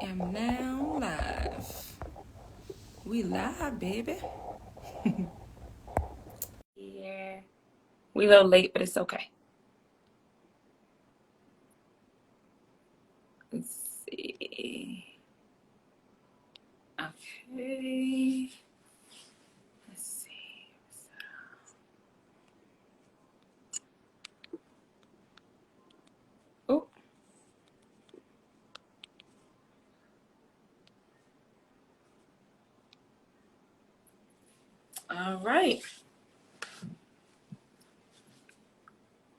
am now live. We live, baby. Yeah. We a little late, but it's okay. Let's see. Okay. Let's see. Oh. All right.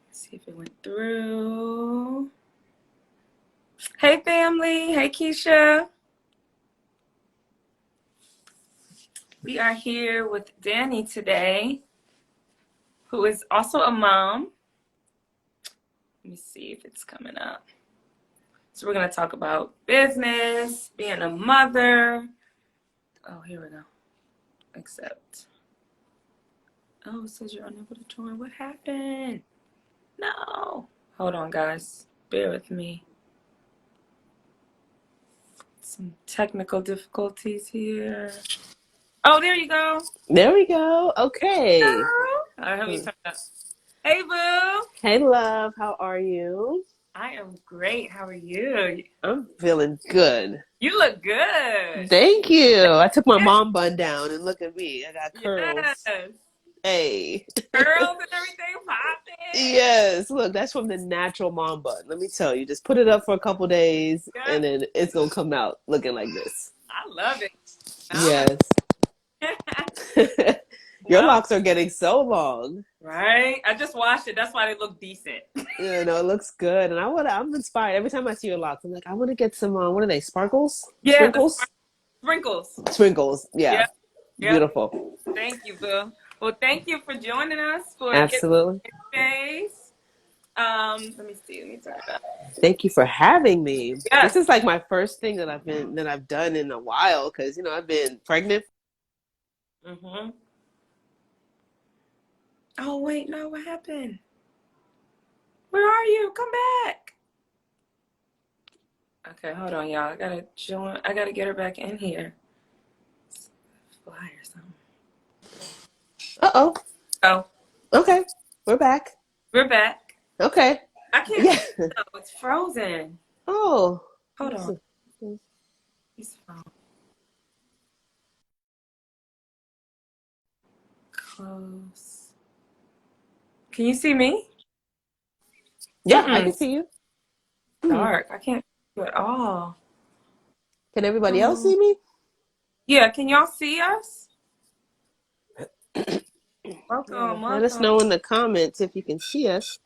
Let's see if it went through. Hey, family. Hey, Keisha. We are here with Danny today, who is also a mom. Let me see if it's coming up. So we're going to talk about business, being a mother. Oh, here we go. Accept. Oh, it says you're unable to join. What happened? No. Hold on, guys. Bear with me. Some technical difficulties here. Oh, there you go. There we go. Okay. All right, let me turn it up. Hey, boo. Hey, love. How are you? I am great. How are you? I'm feeling good. You look good. Thank you. I took my mom bun down and look at me. I got curls. Yes. Hey. Curls and everything popping. Yes. Look, that's from the natural mom bun. Let me tell you, just put it up for a couple days and then it's going to come out looking like this. I love it. Yes. Your locks are getting so long. Right? I just washed it. That's why they look decent. You know, it looks good. And I'm inspired. Every time I see your locks, I'm like, I want to get some, what are they, sparkles? Yeah, Sprinkles? Sprinkles. Sprinkles. Yeah. Yep. Beautiful. Thank you, Boo. Well, thank you for joining us for Absolutely. Space. Let me see. Let me turn it up. Thank you for having me. Yes. This is like my first thing that I've done in a while because I've been pregnant. Mm-hmm. Oh wait, no, what happened? Where are you? Come back. Okay, hold on, y'all. I gotta join. I gotta get her back in here. Fly or something. Uh-oh. Oh, Okay. We're back. we're back. Okay. I can't. Yeah. No, it's frozen. Oh. Hold on. It's frozen. Close. Can you see me? Yeah, I can see you. Dark. I can't see you at all. Can everybody else see me? Yeah, can y'all see us? Welcome, Let us know welcome. in the comments if you can see us.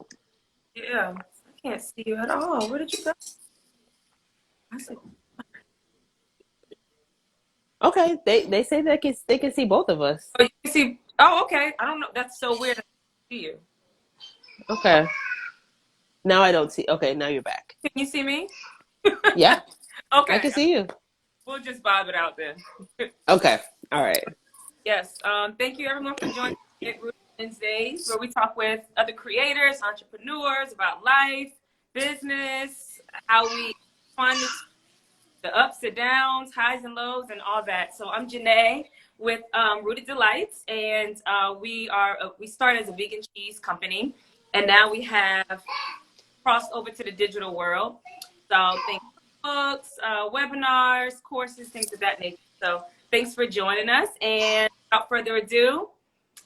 Yeah, I can't see you at all. Where did you go? I said, Okay. They say they can see both of us. oh, you can see. Oh, okay. I don't know. That's so weird. I can't see you. Okay. Now I don't see. Okay, now you're back. Can you see me? Yeah. I Okay. can see you. We'll just vibe it out then. Okay. All right. Yes. Thank you everyone for joining Get Rooted Wednesdays, where we talk with other creators, entrepreneurs about life, business, how we find the ups and downs, highs and lows, and all that. So I'm Janae with Rooted Delights, and we started as a vegan cheese company, and now we have crossed over to the digital world. So think books, webinars, courses, things of that nature. So thanks for joining us. And without further ado,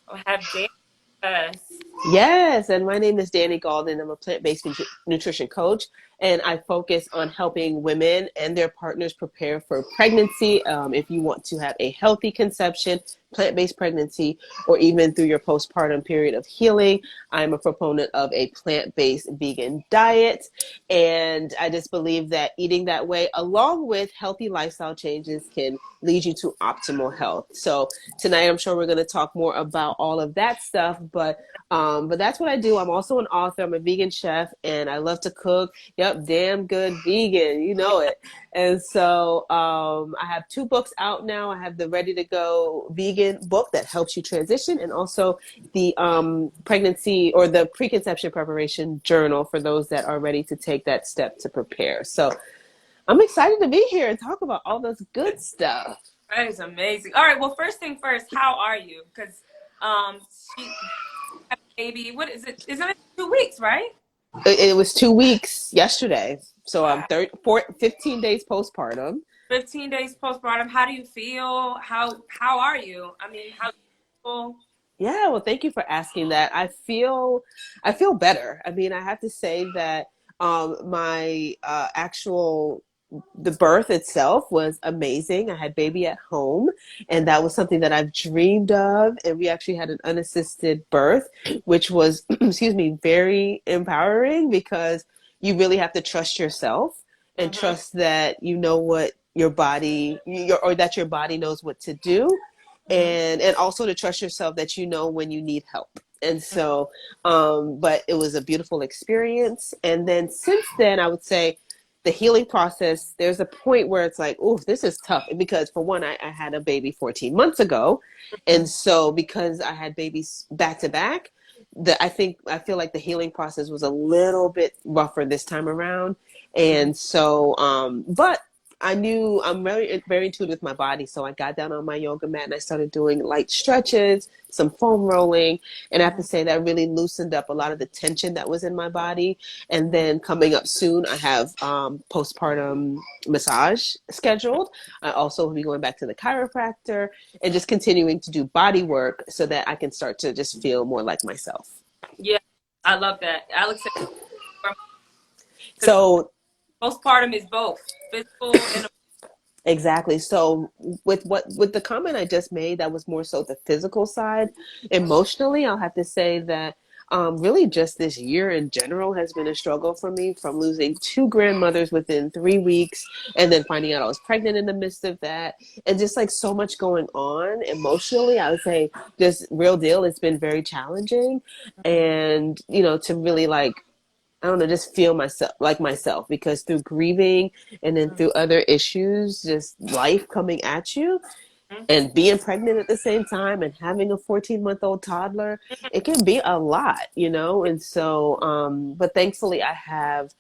I'll have Dan with us. Yes, and my name is Danny Galden. I'm a plant-based nutrition coach, and I focus on helping women and their partners prepare for pregnancy. If you want to have a healthy conception, plant-based pregnancy, or even through your postpartum period of healing, I'm a proponent of a plant-based vegan diet, and I just believe that eating that way, along with healthy lifestyle changes, can lead you to optimal health. So tonight, I'm sure we're going to talk more about all of that stuff, but that's what I do. I'm also an author. I'm a vegan chef, and I love to cook. Yep, damn good vegan. You know it. And so I have 2 books out now. I have the Ready to Go vegan book that helps you transition, and also the pregnancy or the preconception preparation journal for those that are ready to take that step to prepare. So I'm excited to be here and talk about all this good stuff. That is amazing. All right. Well, first thing first, how are you? Because she had a baby. What is it? Isn't it 2 weeks, right? It was 2 weeks yesterday. So I'm Wow. 15 days postpartum. 15 days postpartum. How do you feel? How are you? I mean, how people? Yeah, well, thank you for asking that. I feel better. I mean, I have to say that my actual the birth itself was amazing. I had baby at home, and that was something that I've dreamed of. And we actually had an unassisted birth, which was, excuse me, very empowering because you really have to trust yourself and Mm-hmm, trust that you know what your body, or that your body knows what to do, mm-hmm, and also to trust yourself that you know when you need help. And so, but it was a beautiful experience. And then since then, I would say the healing process, there's a point where it's like, oh, this is tough. Because for one, I had a baby 14 months ago. mm-hmm, And so because I had babies back to back, I feel like the healing process was a little bit rougher this time around. mm-hmm. And so, but I knew I'm very, very in tune with my body. So I got down on my yoga mat and I started doing light stretches, some foam rolling. And I have to say that really loosened up a lot of the tension that was in my body. And then coming up soon, I have postpartum massage scheduled. I also will be going back to the chiropractor and just continuing to do body work so that I can start to just feel more like myself. Yeah, I love that. Alex said because So postpartum is both physical and exactly. So with the comment I just made, that was more so the physical side. Emotionally, I'll have to say that really just this year in general has been a struggle for me, from losing two grandmothers within 3 weeks and then finding out I was pregnant in the midst of that, and just like so much going on emotionally. I would say just real deal, it's been very challenging. And to really like, I don't know, just feel myself, because through grieving and then through other issues, just life coming at you and being pregnant at the same time and having a 14-month-old toddler, it can be a lot. And so, but thankfully I have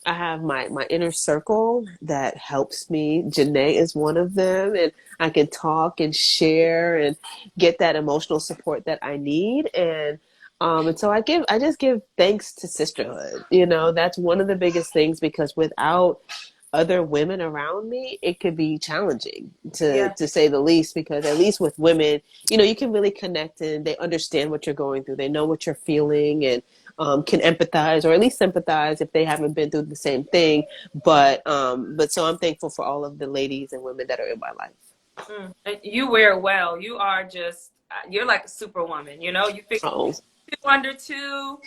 my inner circle that helps me. Janae is one of them, and I can talk and share and get that emotional support that I need. And so I just give thanks to sisterhood. That's one of the biggest things, because without other women around me, it could be challenging to yeah. to say the least, because at least with women, you can really connect and they understand what you're going through. They know what you're feeling, and can empathize, or at least sympathize if they haven't been through the same thing. But so I'm thankful for all of the ladies and women that are in my life. And you wear well. You are just you're like a superwoman. You fix Oh, 2 under 2.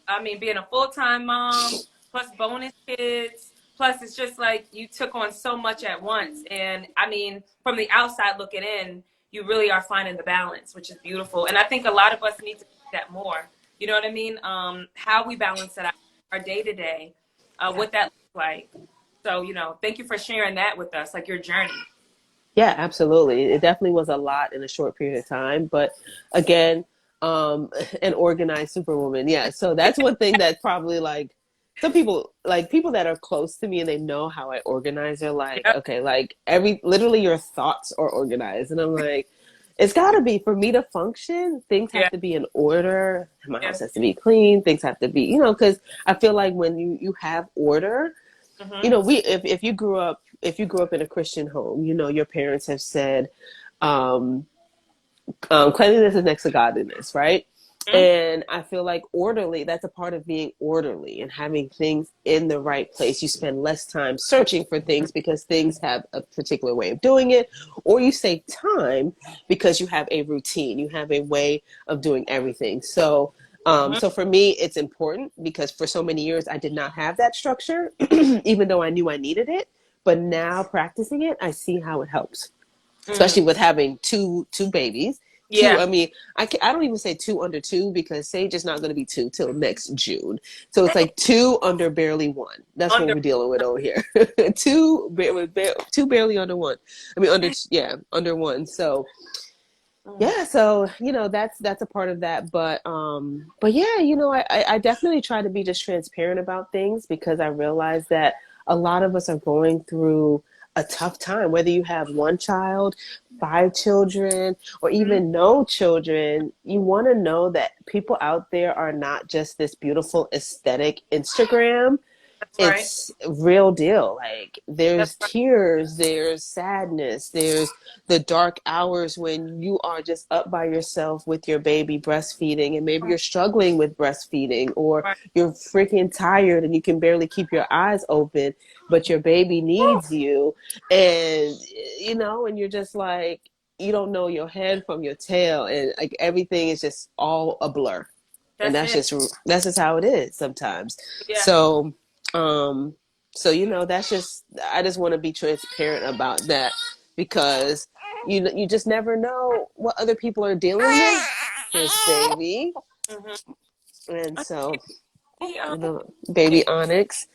I mean, being a full-time mom, plus bonus kids, plus it's just like you took on so much at once. And I mean, from the outside looking in, you really are finding the balance, which is beautiful. And I think a lot of us need to do that more. You know what I mean? How we balance that out, our day to day, what that looks like. So, thank you for sharing that with us, like your journey. yeah, absolutely. It definitely was a lot in a short period of time. But again, an organized superwoman. Yeah. So that's one thing that probably, like, some people, like people that are close to me and they know how I organize, are like, Yep. okay, like literally your thoughts are organized. And I'm like, it's gotta be, for me to function, things have Yeah. to be in order. My Yeah. house has to be clean. Things have to be, because I feel like when you have order, Mm-hmm. we if you grew up in a Christian home, your parents have said, um, cleanliness is next to godliness, right? And I feel like that's a part of being orderly and having things in the right place. You spend less time searching for things because things have a particular way of doing it, or you save time because you have a routine, you have a way of doing everything. So, Mm-hmm. so for me, it's important because for so many years I did not have that structure, even though I knew I needed it. But now practicing it, I see how it helps, Mm. especially with having two babies. Two, Yeah. I mean, I don't even say 2 under 2, because Sage is not going to be 2 till next June. So it's like 2 under barely 1. That's what Under. we're dealing with over here. Two barely under 1. I mean, under 1. So Mm. yeah, so that's a part of that. But yeah, I definitely try to be just transparent about things, because I realize that a lot of us are going through a tough time, whether you have one child, five children, or Mhm. even no children. You want to know that people out there are not just this beautiful aesthetic Instagram. That's right. It's real deal. Like That's there's right. tears, there's sadness, there's the dark hours when you are just up by yourself with your baby breastfeeding, and maybe you're struggling with breastfeeding, or Right. you're freaking tired and you can barely keep your eyes open, but your baby Woo! needs you. And and you're just like, you don't know your head from your tail, and like everything is just all a blur. And That's it. that's just how it is sometimes. Yeah. So um, that's just, I just want to be transparent about that, because you just never know what other people are dealing with. This baby, Hmm. and so He, the baby okay. Onyx.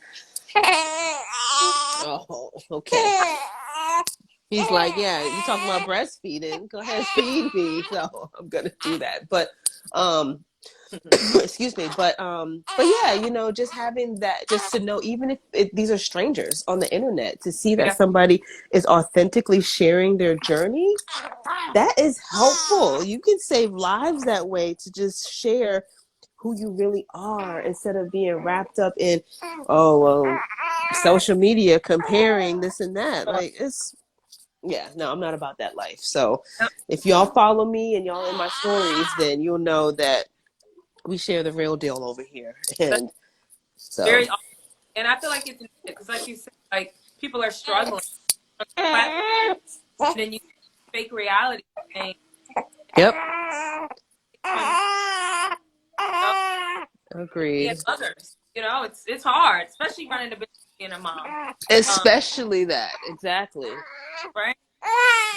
Oh, okay. He's like, yeah, you talking about breastfeeding? Go ahead, feed me. So I'm gonna do that, but um, excuse me, but yeah, just having that, just to know, even if these are strangers on the internet, to see that Yeah. somebody is authentically sharing their journey, that is helpful. You can save lives that way, to just share who you really are, instead of being wrapped up in, oh well, social media comparing this and that. Like, it's, yeah, no, I'm not about that life. So Yep. if y'all follow me and y'all in my stories, then you'll know that we share the real deal over here. That's And so, very, and I feel like it's because, like you said, like people are struggling on the platform, and then you fake reality thing, yep, trying to, you know, be agreed. as others. It's hard, especially running a business, being a mom. Um, Especially that, exactly. right?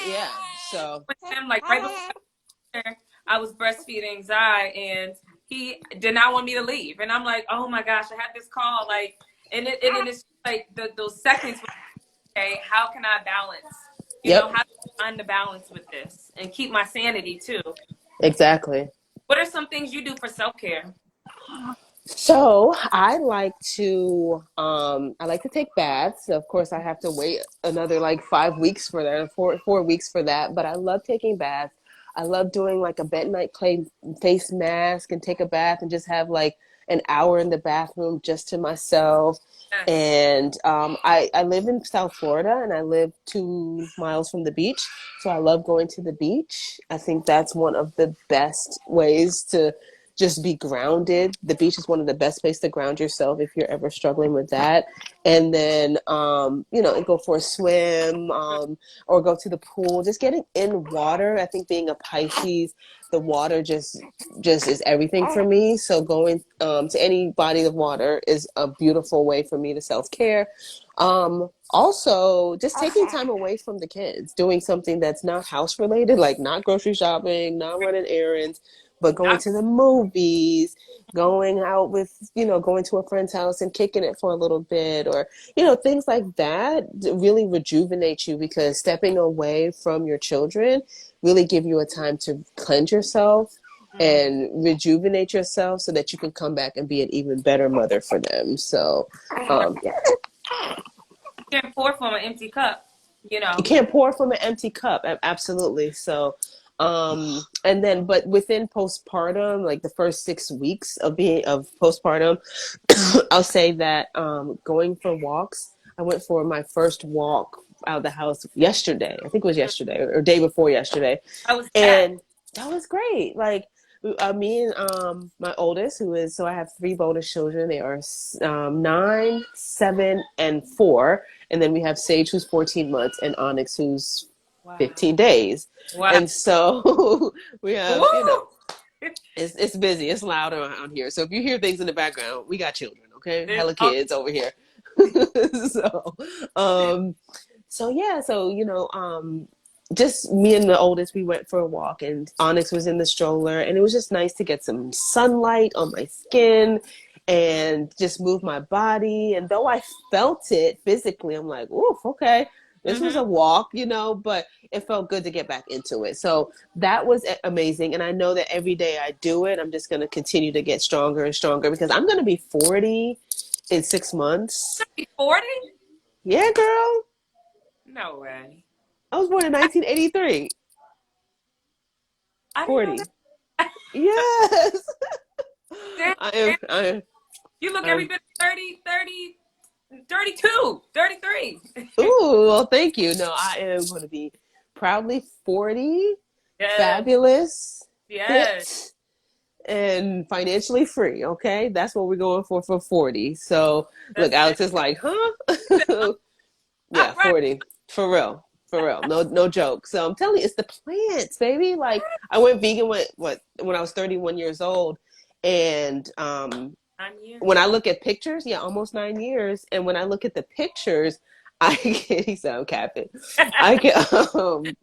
Yeah. So, With him, like right before I was breastfeeding Zai, and he did not want me to leave, and I'm like, oh my gosh, I had this call, like, and then it's like those seconds. Okay, how can I balance? yep, How do I find the balance with this and keep my sanity too? exactly. What are some things you do for self care? So I like to take baths. Of course, I have to wait another like 5 weeks for that, 4 weeks for that. But I love taking baths. I love doing like a bentonite clay face mask, and take a bath and just have like an hour in the bathroom just to myself. Yes. And I live in South Florida, and I live 2 miles from the beach. So I love going to the beach. I think that's one of the best ways to just be grounded. The beach is one of the best places to ground yourself if you're ever struggling with that. And then, and go for a swim, or go to the pool. Just getting in water. I think, being a Pisces, the water just is everything for me. So going to any body of water is a beautiful way for me to self care. Also, just taking time away from the kids, doing something that's not house related, like not grocery shopping, not running errands, but going I, to the movies, going out with, going to a friend's house and kicking it for a little bit, or, things like that really rejuvenate you, because stepping away from your children really give you a time to cleanse yourself mm, and rejuvenate yourself, so that you can come back and be an even better mother for them. So, yeah, you can't pour from an empty cup. You you know. can't pour from an empty cup. Absolutely. So, and then, but within postpartum, like the first 6 weeks of postpartum, I'll say that going for walks. I went for my first walk out of the house yesterday. I think it was yesterday, or day before yesterday, I was that. and that was great. Like, me and my oldest, who is, so I have three bonus children. They are 9, 7, and 4, and then we have Sage, who's 14 months, and Onyx, who's Wow. 15 days. Wow. And so we have, Woo! it's busy, it's loud around here. So if you hear things in the background, we got children, okay? There's Hella all, kids over here. so, um, so yeah, so just me and the oldest, we went for a walk, and Onyx was in the stroller, and it was just nice to get some sunlight on my skin and just move my body. And though I felt it physically, I'm like, oof, okay, this was mm-hmm. a walk, but it felt good to get back into it. So that was amazing. And I know that every day I do it, I'm just going to continue to get stronger and stronger, because I'm going to be 40 in 6 months. 40? Yeah, girl. No way. I was born in 1983. I didn't know 40. that. Yes. Damn, I am. damn. I am. You look every I'm. bit 30, 30, 32, 33. Ooh, well, thank you. No, I am going to be proudly 40, Yes, fabulous, yes. fit, and financially free. Okay, that's what we're going for 40. So, look, That's it. Alex is like, huh? All Yeah, right. 40. For real. For real. No, no joke. So I'm telling you, it's the plants, baby. Like I went vegan when I was 31 years old. And On you. when I look at pictures, yeah, almost 9 years. And when I look at the pictures, I can he said I'm capping. I can I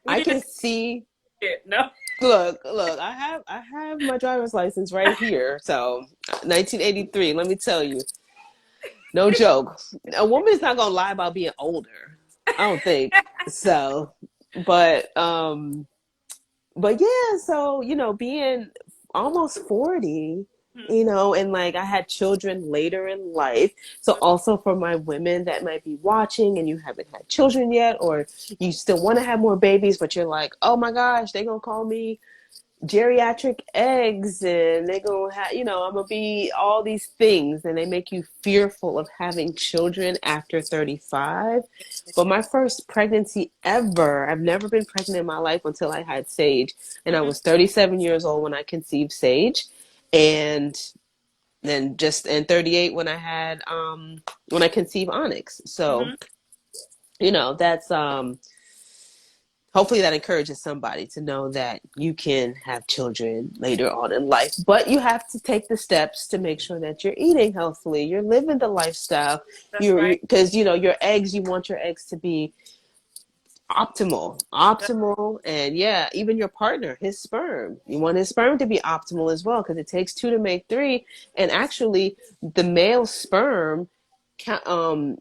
We can just see it. No. look, I have my driver's license right here. So 1983, let me tell you. No joke. A woman's not gonna lie about being older. I don't think so. But but yeah, so being almost 40, and like I had children later in life. So also for my women that might be watching and you haven't had children yet, or you still want to have more babies, but you're like, oh my gosh, they're gonna call me geriatric eggs and they're gonna have I'm gonna be all these things, and they make you fearful of having children after 35. But my first pregnancy ever, I've never been pregnant in my life until I had Sage, and I Mm-hmm. was 37 years old when I conceived Sage, and then just in 38 when I conceived Onyx. So Mm-hmm. that's hopefully that encourages somebody to know that you can have children later on in life, but you have to take the steps to make sure that you're eating healthily, you're living the lifestyle. That's You're right. because your eggs, you want your eggs to be optimal, and yeah, even your partner, his sperm, you want his sperm to be optimal as well, because it takes two to make three. And actually the male sperm um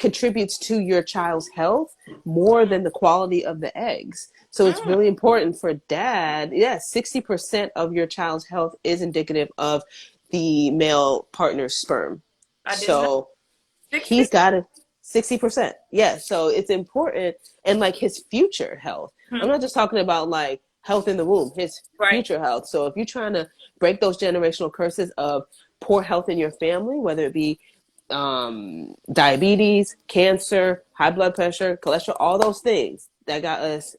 contributes to your child's health more than the quality of the eggs. So it's Mm, really important for dad. Yes, 60% of your child's health is indicative of the male partner's sperm. I did not. So 60? he's got a 60%. Yes. So it's important, and like his future health. I'm Hmm. not just talking about like health in the womb, his Right. future health. So if you're trying to break those generational curses of poor health in your family, whether it be diabetes, cancer, high blood pressure, cholesterol, all those things that got us,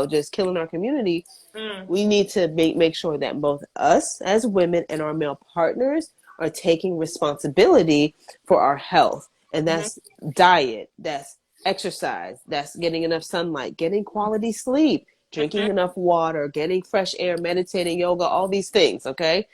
just killing our community. Mm, We need to make sure that both us as women and our male partners are taking responsibility for our health. And mm-hmm. that's diet, that's exercise, that's getting enough sunlight, getting quality sleep, Mm-hmm. drinking enough water, getting fresh air, meditating, yoga, all these things. Okay.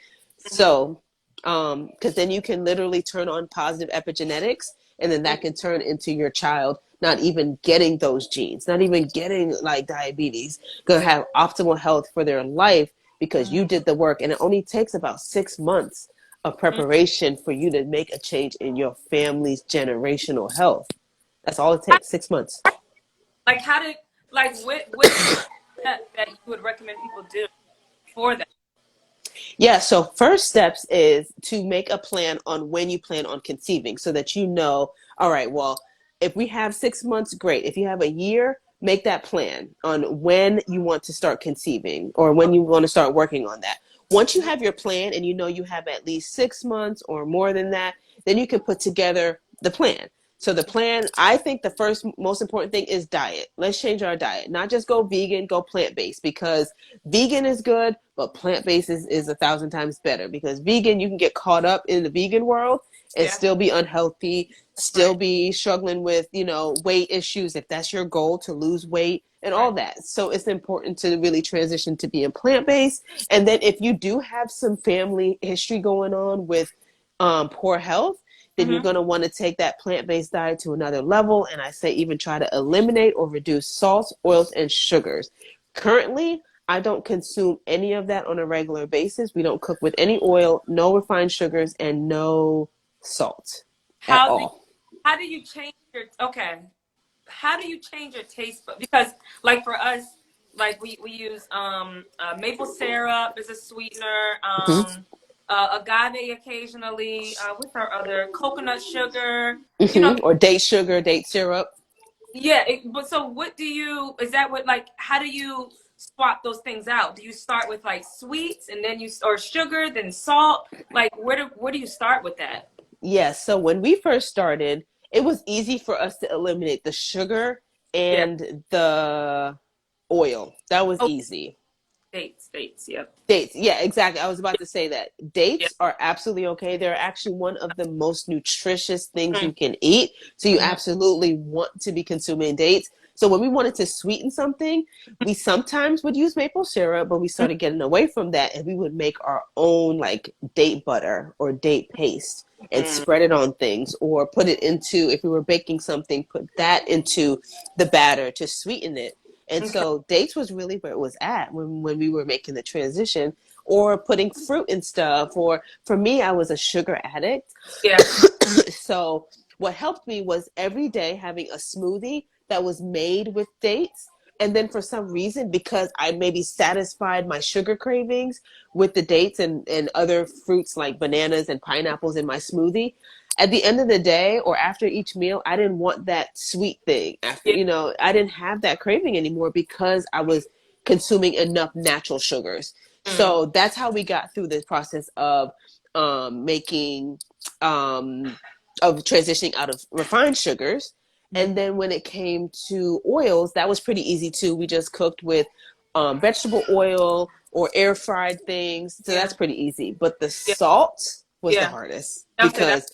Mm-hmm. So, because then you can literally turn on positive epigenetics, and then that can turn into your child not even getting those genes, not even getting like diabetes, gonna have optimal health for their life because Mm-hmm. you did the work. And it only takes about 6 months of preparation for you to make a change in your family's generational health. That's all it takes, 6 months. Like, how did, like, what is that you would recommend people do for that? Yeah, so first steps is to make a plan on when you plan on conceiving, so that all right, well, if we have 6 months, great. If you have a year, make that plan on when you want to start conceiving or when you want to start working on that. Once you Mm-hmm. have your plan and you have at least 6 months or more than that, then you can put together the plan. So the plan, I think the first most important thing is diet. Let's change our diet. Not just go vegan, go plant-based, because vegan is good, but plant-based is 1,000 times better, because vegan, you can get caught up in the vegan world and Yeah. still be unhealthy, still Right. be struggling with, weight issues if that's your goal, to lose weight and all Right. that. So it's important to really transition to being plant-based. And then if you do have some family history going on with poor health, then you're Mm-hmm. going to want to take that plant-based diet to another level. And I say even try to eliminate or reduce salts, oils, and sugars. Currently, I don't consume any of that on a regular basis. We don't cook with any oil, no refined sugars, and no salt at How do all. how do you change your okay? How do you change your taste bud? Because like for us, like we use maple syrup as a sweetener. Mm-hmm. agave occasionally. What's our other? Coconut sugar. You know, Or date sugar, date syrup. yeah. But so, what do you? Is that what like? How do you swap those things out? Do you start with like sweets and then you or sugar, then salt? Like, where do you start with that? Yes. So when we first started, it was easy for us to eliminate the sugar Yeah. and the oil. That was Oh, easy. dates. Yep. Dates, yeah, exactly. I was about to say that. Yeah. Dates are absolutely okay. They're actually one of the most nutritious things Mm-hmm. you can eat. So you absolutely want to be consuming dates. So when we wanted to sweeten something, we sometimes would use maple syrup, but we started getting away from that and we would make our own like date butter or date paste and Mm-hmm. spread it on things or put it into, if we were baking something, put that into the batter to sweeten it. And Okay. so dates was really where it was at when we were making the transition or putting fruit and stuff. Or for me, I was a sugar addict. Yeah. So what helped me was every day having a smoothie that was made with dates. And then for some reason, because I maybe satisfied my sugar cravings with the dates and other fruits like bananas and pineapples in my smoothie, at the end of the day or after each meal, I didn't want that sweet thing. After, Yeah. I didn't have that craving anymore because I was consuming enough natural sugars. Mm. So that's how we got through the process of making um, of transitioning out of refined sugars. Mm. And then when it came to oils, that was pretty easy too. We just cooked with vegetable oil or air fried things. So Yeah. that's pretty easy. But the Yeah. salt was the Yeah. hardest I'll say that. because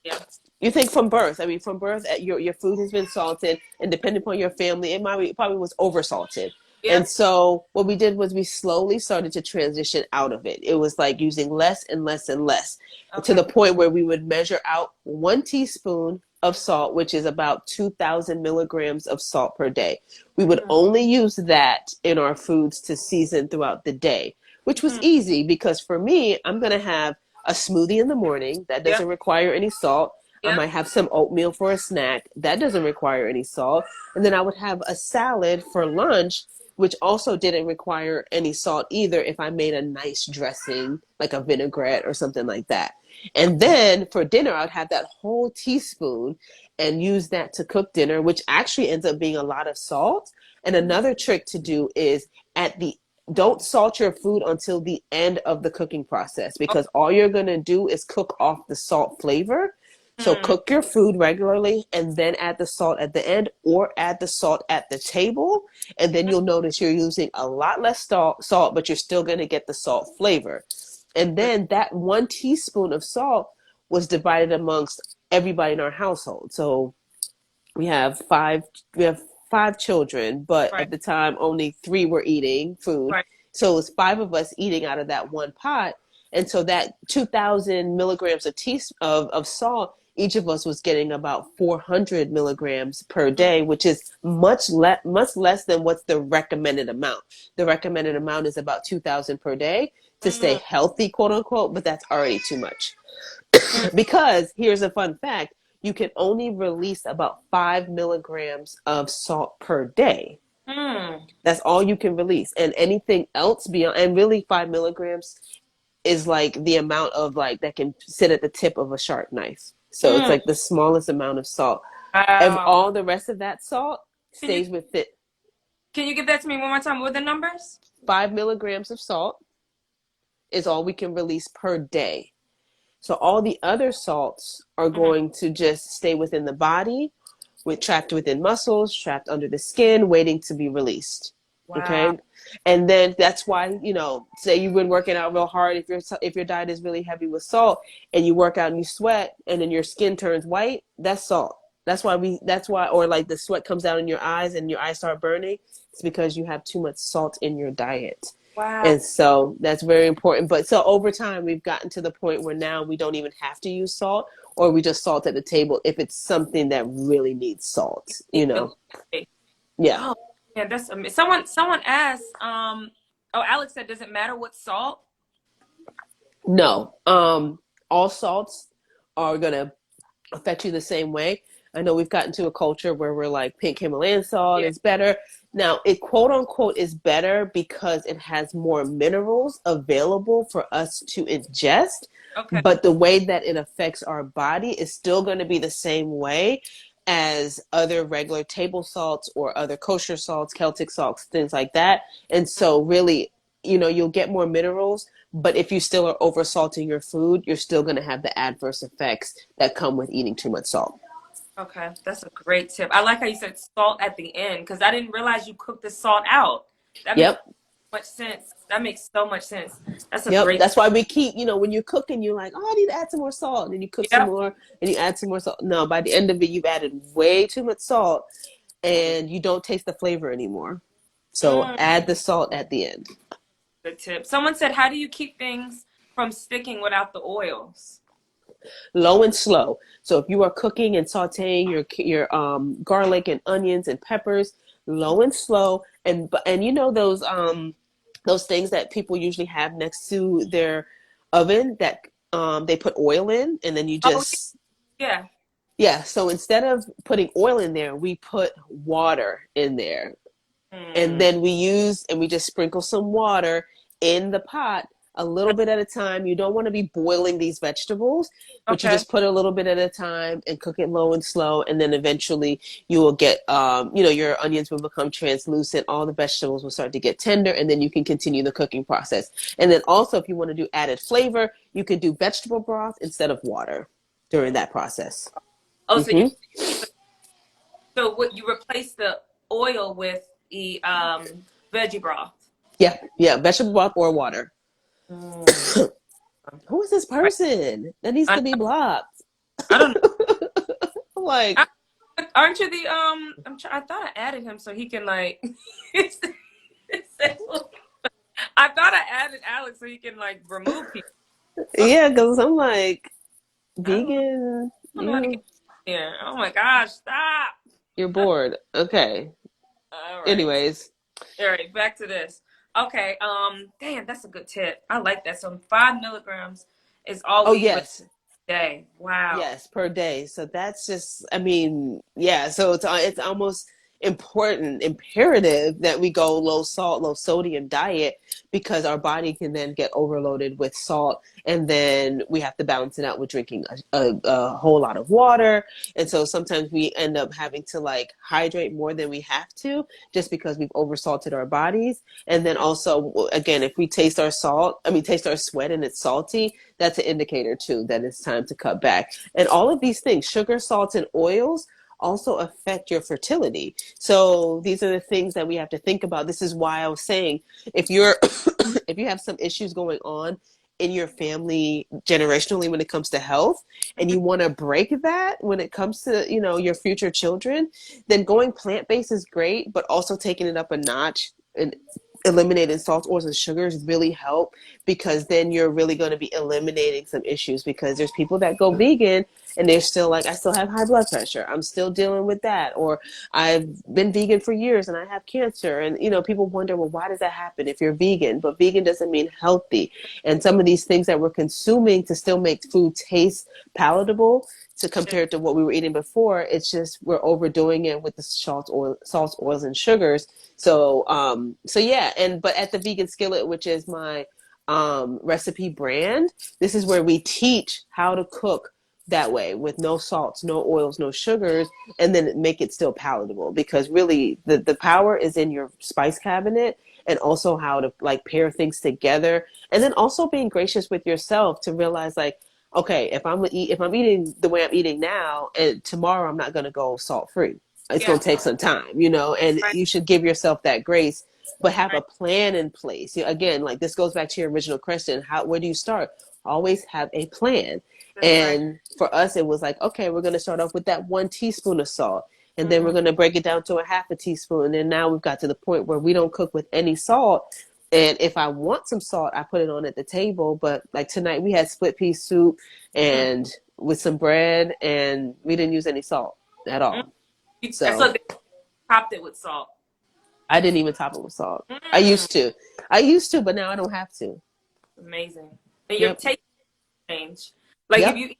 Yeah. you think from birth. I mean, from birth, your food has been salted, and depending upon your family, it probably was over salted. And Yep. so what we did was we slowly started to transition out of it. It was like using less and less and less to Okay. the point where we would measure out 1 teaspoon of salt, which is about 2,000 milligrams of salt per day. We would Mm. only use that in our foods to season throughout the day, which was Mm. easy because for me, I'm going to have a smoothie in the morning that Yep. doesn't require any salt. I Yep. might have some oatmeal for a snack. That doesn't require any salt. And then I would have a salad for lunch, which also didn't require any salt either if I made a nice dressing, like a vinaigrette or something like that. And then for dinner, I would have that whole teaspoon and use that to cook dinner, which actually ends up being a lot of salt. And another trick to do is at the don't salt your food until the end of the cooking process because all you're going to do is cook off the salt flavor. So Mm. cook your food regularly and then add the salt at the end or add the salt at the table. And then you'll notice you're using a lot less salt, but you're still going to get the salt flavor. And then that 1 teaspoon of salt was divided amongst everybody in our household. So we have five we have 5 children, but Right. at the time only 3 were eating food. Right. So it was 5 of us eating out of that one pot. And so that 2,000 milligrams of salt, each of us was getting about 400 milligrams per Mm. day, which is much less than what's the recommended amount. The recommended amount is about 2,000 per day to stay Mm. healthy, quote unquote, but that's already too much. Mm. Because here's a fun fact, you can only release about 5 milligrams of salt per day. Mm. That's all you can release. And anything else beyond, and really 5 milligrams is like the amount of like that can sit at the tip of a sharp knife. So it's Mm. like the smallest amount of salt. Wow. All the rest of that salt Can you stays with it. can you give that to me one more time? What were the numbers? 5 milligrams of salt is all we can release per day. So all the other salts are Mm. going to just stay within the body, trapped within muscles, trapped under the skin, waiting to be released. Wow. Okay, and then that's why say you've been working out real hard. If your diet is really heavy with salt, and you work out and you sweat, and then your skin turns white, that's salt. That's why, or like the sweat comes out in your eyes and your eyes start burning. It's because you have too much salt in your diet. Wow. And so that's very important. But so over time, we've gotten to the point where now we don't even have to use salt, or we just salt at the table if it's something that really needs salt, Yeah. Oh, yeah, that's amazing. Someone asked, oh, Alex said, does it matter what salt? No. All salts are going to affect you the same way. I know we've gotten to a culture where we're like pink Himalayan salt Yeah. is better. Now, it quote unquote is better because it has more minerals available for us to ingest, Okay. but the way that it affects our body is still going to be the same way as other regular table salts or other kosher salts, Celtic salts, things like that. And so really, you'll get more minerals, but if you still are over salting your food, you're still going to have the adverse effects that come with eating too much salt. Okay. That's a great tip. I like how you said salt at the end because I didn't realize you cooked the salt out. That makes Yep. much sense. That makes so much sense. That's a Yep. great. That's why we keep, when you're cooking, you're like, oh, I need to add some more salt. And then you cook some Yep. more and you add some more salt. No, by the end of it, you've added way too much salt and you don't taste the flavor anymore. So Mm, add the salt at the end. good tip. Someone said, how do you keep things from sticking without the oils? Low and slow. So if you are cooking and sauteing your garlic and onions and peppers, low and slow, and those things that people usually have next to their oven that they put oil in, and then you Oh, just yeah. yeah. So instead of putting oil in there, we put water in there, and Mm, then we just sprinkle some water in the pot a little bit at a time. You don't want to be boiling these vegetables, but you okay. just put a little bit at a time and cook it low and slow, and then eventually you will get your onions will become translucent, all the vegetables will start to get tender, and then you can continue the cooking process. And then also, if you want to do added flavor, you could do vegetable broth instead of water during that process. Oh, so Hmm. what you replace the oil with the veggie broth. Yeah, vegetable broth or water. Mm. Who is this Right. person that needs I, to be blocked? I don't know. Like, Aren't you the I thought I added him so he can like. I thought I added Alex so he can like remove people. yeah, because I'm like, I vegan, don't know how to get here. Oh my gosh! Stop. you're bored. Okay. All right. Anyways. All right. Back to this. Okay. Damn, that's a good tip. I like that. So 5 milligrams is all Oh, we eat a yes. day. Wow. Yes, per day. So that's just, I mean, yeah. So it's almost imperative that we go low salt, low sodium diet because our body can then get overloaded with salt, and then we have to balance it out with drinking a whole lot of water. And so sometimes we end up having to like hydrate more than we have to just because we've oversalted our bodies. And then also, again, if we taste our sweat and it's salty, that's an indicator too that it's time to cut back. And all of these things, sugar, salts, and oils, also affect your fertility. So these are the things that we have to think about. This is why I was saying if you're if you have some issues going on in your family generationally when it comes to health, and you want to break that when it comes to your future children, then going plant-based is great, but also taking it up a notch and eliminating salts, oils, and sugars really help, because then you're really going to be eliminating some issues, because there's people that go vegan and they're still like, I still have high blood pressure, I'm still dealing with that, or I've been vegan for years and I have cancer. And people wonder, well, why does that happen if you're vegan? But vegan doesn't mean healthy. And some of these things that we're consuming to still make food taste palatable to compare to what we were eating before, it's just we're overdoing it with the salts, oils, and sugars. So yeah. But at the Vegan Skillet, which is my recipe brand, this is where we teach how to cook that way with no salts, no oils, no sugars, and then make it still palatable, because really the power is in your spice cabinet, and also how to like pair things together, and then also being gracious with yourself to realize like, okay, if I'm eating the way I'm eating now, and tomorrow I'm not going to go salt free, it's going Yeah. to take some time, and Right. you should give yourself that grace, but have Right. a plan in place. Again, like this goes back to your original question, where do you start? Always have a plan. That's right. And for us, it was like, okay, we're going to start off with that 1 teaspoon of salt, and then we're Mm. going to break it down to a half a teaspoon. And then now we've got to the point where we don't cook with any salt. And if I want some salt, I put it on at the table. But like tonight, we had split pea soup Mm. and with some bread, and we didn't use any salt at Mm. all. So So they topped it with salt. I didn't even top it with salt. I Mm. used to. I used to, but now I don't have to. Amazing. And your Yep. taste change. Like if Yep. you eat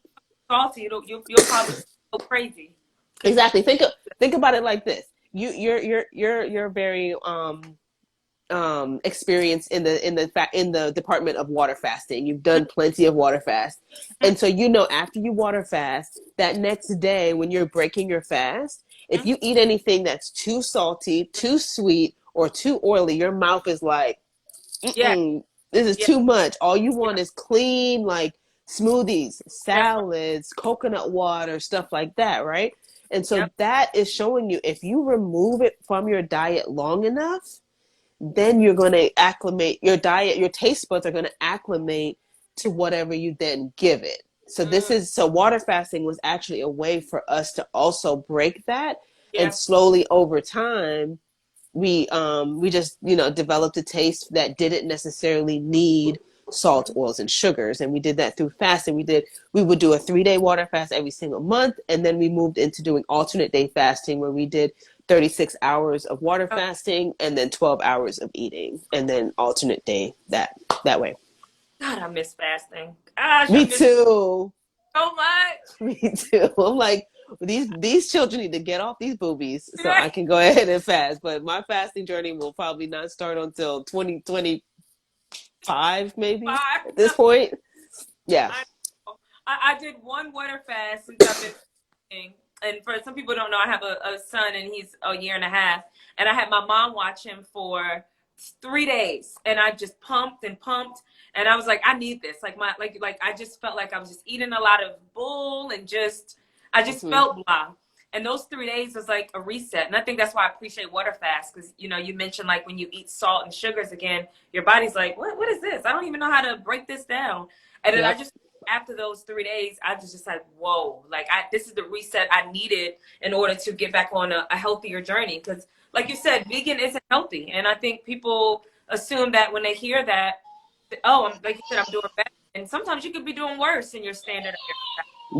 salty, you'll probably go crazy. Exactly. Think about it like this. You're very experience in the department of water fasting. You've done plenty of water fast. And so after you water fast, that next day when you're breaking your fast, if you eat anything that's too salty, too sweet, or too oily, your mouth is like, Yeah, mm-mm, this is yeah, too much. All you yeah. want is clean, like smoothies, That's right. salads, coconut water, stuff like that, right? And so Yep. that is showing you if you remove it from your diet long enough, then you're going to acclimate your diet, your taste buds are going to acclimate to whatever you then give it. Mm, So water fasting was actually a way for us to also break that, and yeah. slowly over time we just developed a taste that didn't necessarily need salt, oils, and sugars. And we did that through fasting. We would do a 3-day water fast every single month, and then we moved into doing alternate day fasting, where we did 36 hours of water Oh, fasting and then 12 hours of eating, and then alternate day that way. God, I miss fasting. Gosh, I Me miss too. so much. Me too. I'm like, these children need to get off these boobies so I Right. can go ahead and fast. But my fasting journey will probably not start until 2025, maybe at this Five. point. Yeah. I know. I did one water fast since I've been fasting. And for some people who don't know, I have a son and he's a year and a half. And I had my mom watch him for 3 days. And I just pumped and pumped. And I was like, I need this. Like I just felt like I was just eating a lot of bull and I just Hmm. felt blah. And those 3 days was like a reset. And I think that's why I appreciate water fast. Because, you mentioned like when you eat salt and sugars again, your body's like, what is this? I don't even know how to break this down. And then I Yep. just after those 3 days, I was just like, whoa, like this is the reset I needed in order to get back on a healthier journey. Because, like you said, vegan isn't healthy, and I think people assume that when they hear that, oh, like you said, I'm doing better, and sometimes you could be doing worse in your standard of your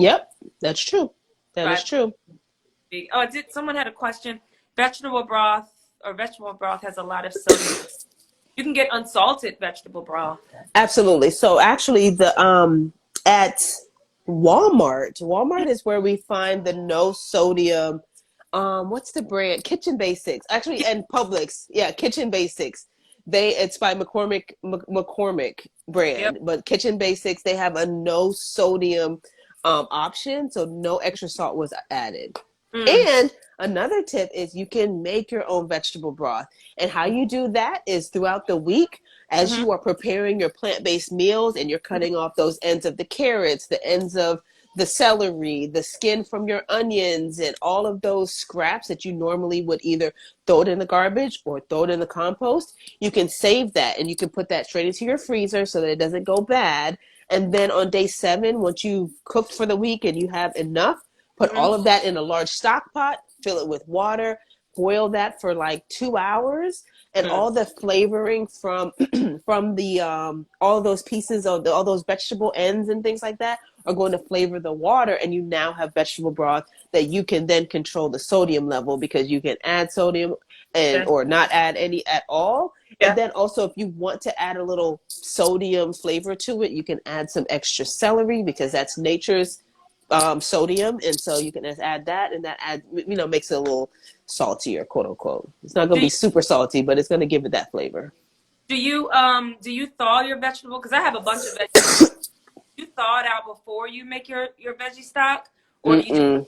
Yep. That's true. That is right. true. Oh, did someone had a question? Vegetable broth has a lot of sodium. You can get unsalted vegetable broth. Absolutely. So actually, the at Walmart is where we find the no sodium. What's the brand? Kitchen Basics. Actually, and Publix. Yeah, Kitchen Basics. It's by McCormick Yep. brand, but Kitchen Basics, they have a no sodium option, so no extra salt was added. Mm. And another tip is you can make your own vegetable broth. And how you do that is throughout the week, as Mm-hmm. you are preparing your plant-based meals and you're cutting off those ends of the carrots, the ends of the celery, the skin from your onions, and all of those scraps that you normally would either throw it in the garbage or throw it in the compost, you can save that and you can put that straight into your freezer so that it doesn't go bad. And then on day 7, once you've cooked for the week and you have enough, put Mm-hmm. all of that in a large stock pot, fill it with water, boil that for like 2 hours, and Mm. all the flavoring from from the all those pieces of all those vegetable ends and things like that are going to flavor the water, and you now have vegetable broth that you can then control the sodium level, because you can add sodium and Yeah. or not add any at all. And Yeah. then also, if you want to add a little sodium flavor to it, you can add some extra celery, because that's nature's sodium, and so you can just add that, and that makes it a little saltier, quote unquote. It's not going Do to be you, super salty, but it's going to give it that flavor. do you thaw your vegetable? Because I have a bunch of vegetables. You thaw it out before you make your veggie stock, or do you just Mm-mm.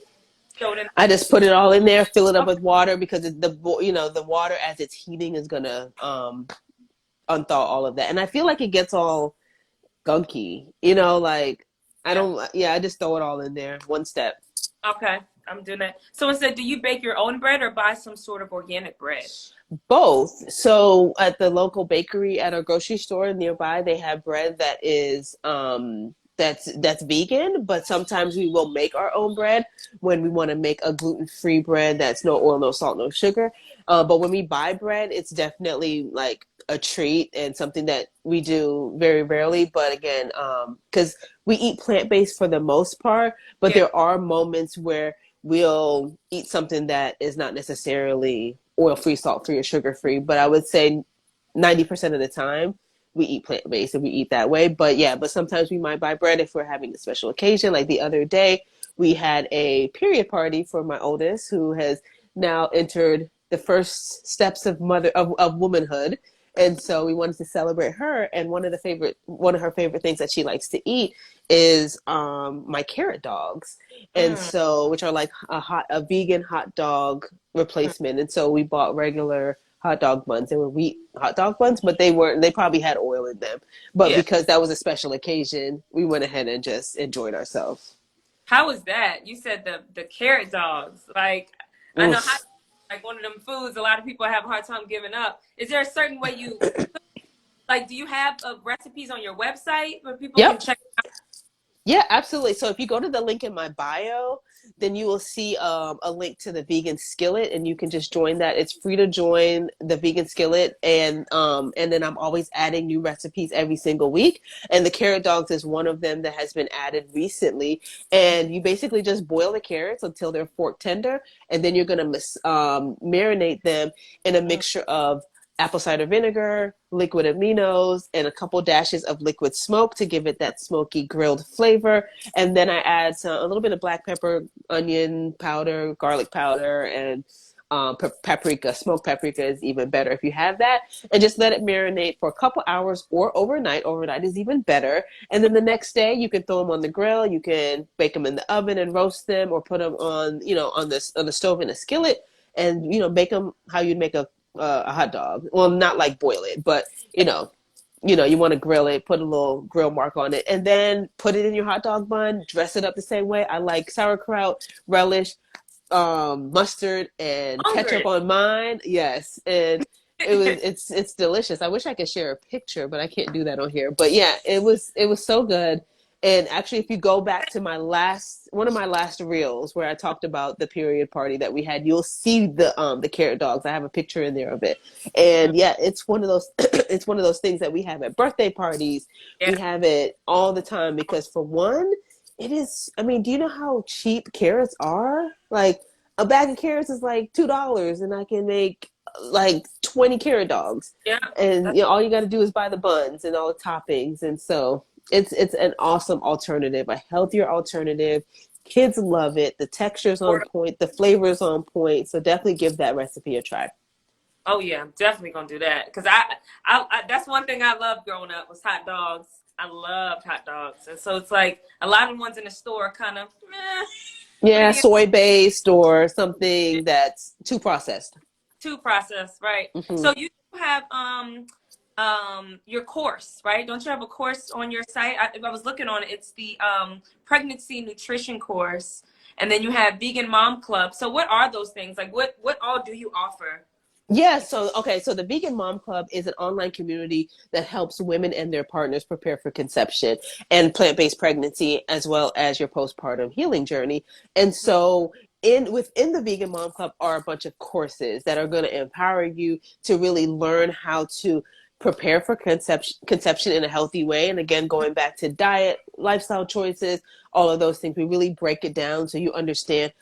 throw it in? I just put it all in there, fill it up Okay. with water, because the water as it's heating is going to unthaw all of that, and I feel like it gets all gunky, like I Yeah. don't. Yeah, I just throw it all in there, one step. Okay. I'm doing that. Someone said, do you bake your own bread or buy some sort of organic bread? Both. So at the local bakery at our grocery store nearby, they have bread that is that's vegan, but sometimes we will make our own bread when we want to make a gluten-free bread that's no oil, no salt, no sugar. But when we buy bread, it's definitely like a treat and something that we do very rarely. But again, because we eat plant-based for the most part, but Yeah. there are moments where we'll eat something that is not necessarily oil free, salt free, or sugar free. But I would say 90% of the time we eat plant based and we eat that way. But sometimes we might buy bread if we're having a special occasion. Like the other day, we had a period party for my oldest, who has now entered the first steps of womanhood. And so we wanted to celebrate her. And one of her favorite things that she likes to eat is my carrot dogs. And Mm, so, which are like a vegan hot dog mm, replacement. And so we bought regular hot dog buns. They were wheat hot dog buns, but they probably had oil in them. But yeah. because that was a special occasion, we went ahead and just enjoyed ourselves. How was that? You said the carrot dogs. Like, I know hot Oof. like one of them foods a lot of people have a hard time giving up. Is there a certain way you like? Do you have recipes on your website where people can Yep. check? Yeah, absolutely. So if you go to the link in my bio, then you will see a link to the vegan skillet, and you can just join that. It's free to join the vegan skillet, and then I'm always adding new recipes every single week. And the carrot dogs is one of them that has been added recently. And you basically just boil the carrots until they're fork tender, and then you're gonna marinate them in a Mm, mixture of apple cider vinegar, liquid aminos, and a couple dashes of liquid smoke to give it that smoky grilled flavor. And then I add a little bit of black pepper, onion powder, garlic powder, and paprika. Smoked paprika is even better if you have that. And just let it marinate for a couple hours or overnight. Overnight is even better. And then the next day you can throw them on the grill. You can bake them in the oven and roast them, or put them on, on the stove in a skillet, and bake them how you'd make a hot dog. Well, not like boil it, but you want to grill it, put a little grill mark on it, and then put it in your hot dog bun. Dress it up the same way. I like sauerkraut, relish, mustard, and ketchup hungry. on mine. Yes, and it's delicious. I wish I could share a picture, but I can't do that on here. But yeah, it was so good. And actually, if you go back to one of my last reels where I talked about the period party that we had, you'll see the carrot dogs. I have a picture in there of it. Mm, And yeah, it's one of those it's one of those things that we have at birthday parties. We yeah, have it all the time because, for one, it is, I mean, do you know how cheap carrots are? Like, a bag of carrots is like $2, and I can make like 20 carrot dogs. yeah. And That's all you got to do is buy the buns and all the toppings. And so it's an awesome alternative, a healthier alternative. Kids love it. The texture's on for. point, the flavor's on point. So definitely give that recipe a try. Oh yeah, I'm definitely gonna do that because that's one thing I loved growing up was hot dogs. I loved hot dogs, and so it's like a lot of the ones in the store kind of, what are Yeah, you soy based or something that's too processed. too processed, right? Hmm. So you have your course, right? Don't you have a course on your site? I was looking on it. It's the pregnancy nutrition course, and then you have vegan mom club. So what are those things? Like what all do you offer? Yeah, so okay, so the Vegan Mom Club is an online community that helps women and their partners prepare for conception and plant-based pregnancy, as well as your postpartum healing journey. And so within the Vegan Mom Club are a bunch of courses that are going to empower you to really learn how to prepare for conception in a healthy way. And again, going back to diet, lifestyle choices, all of those things, we really break it down so you understand,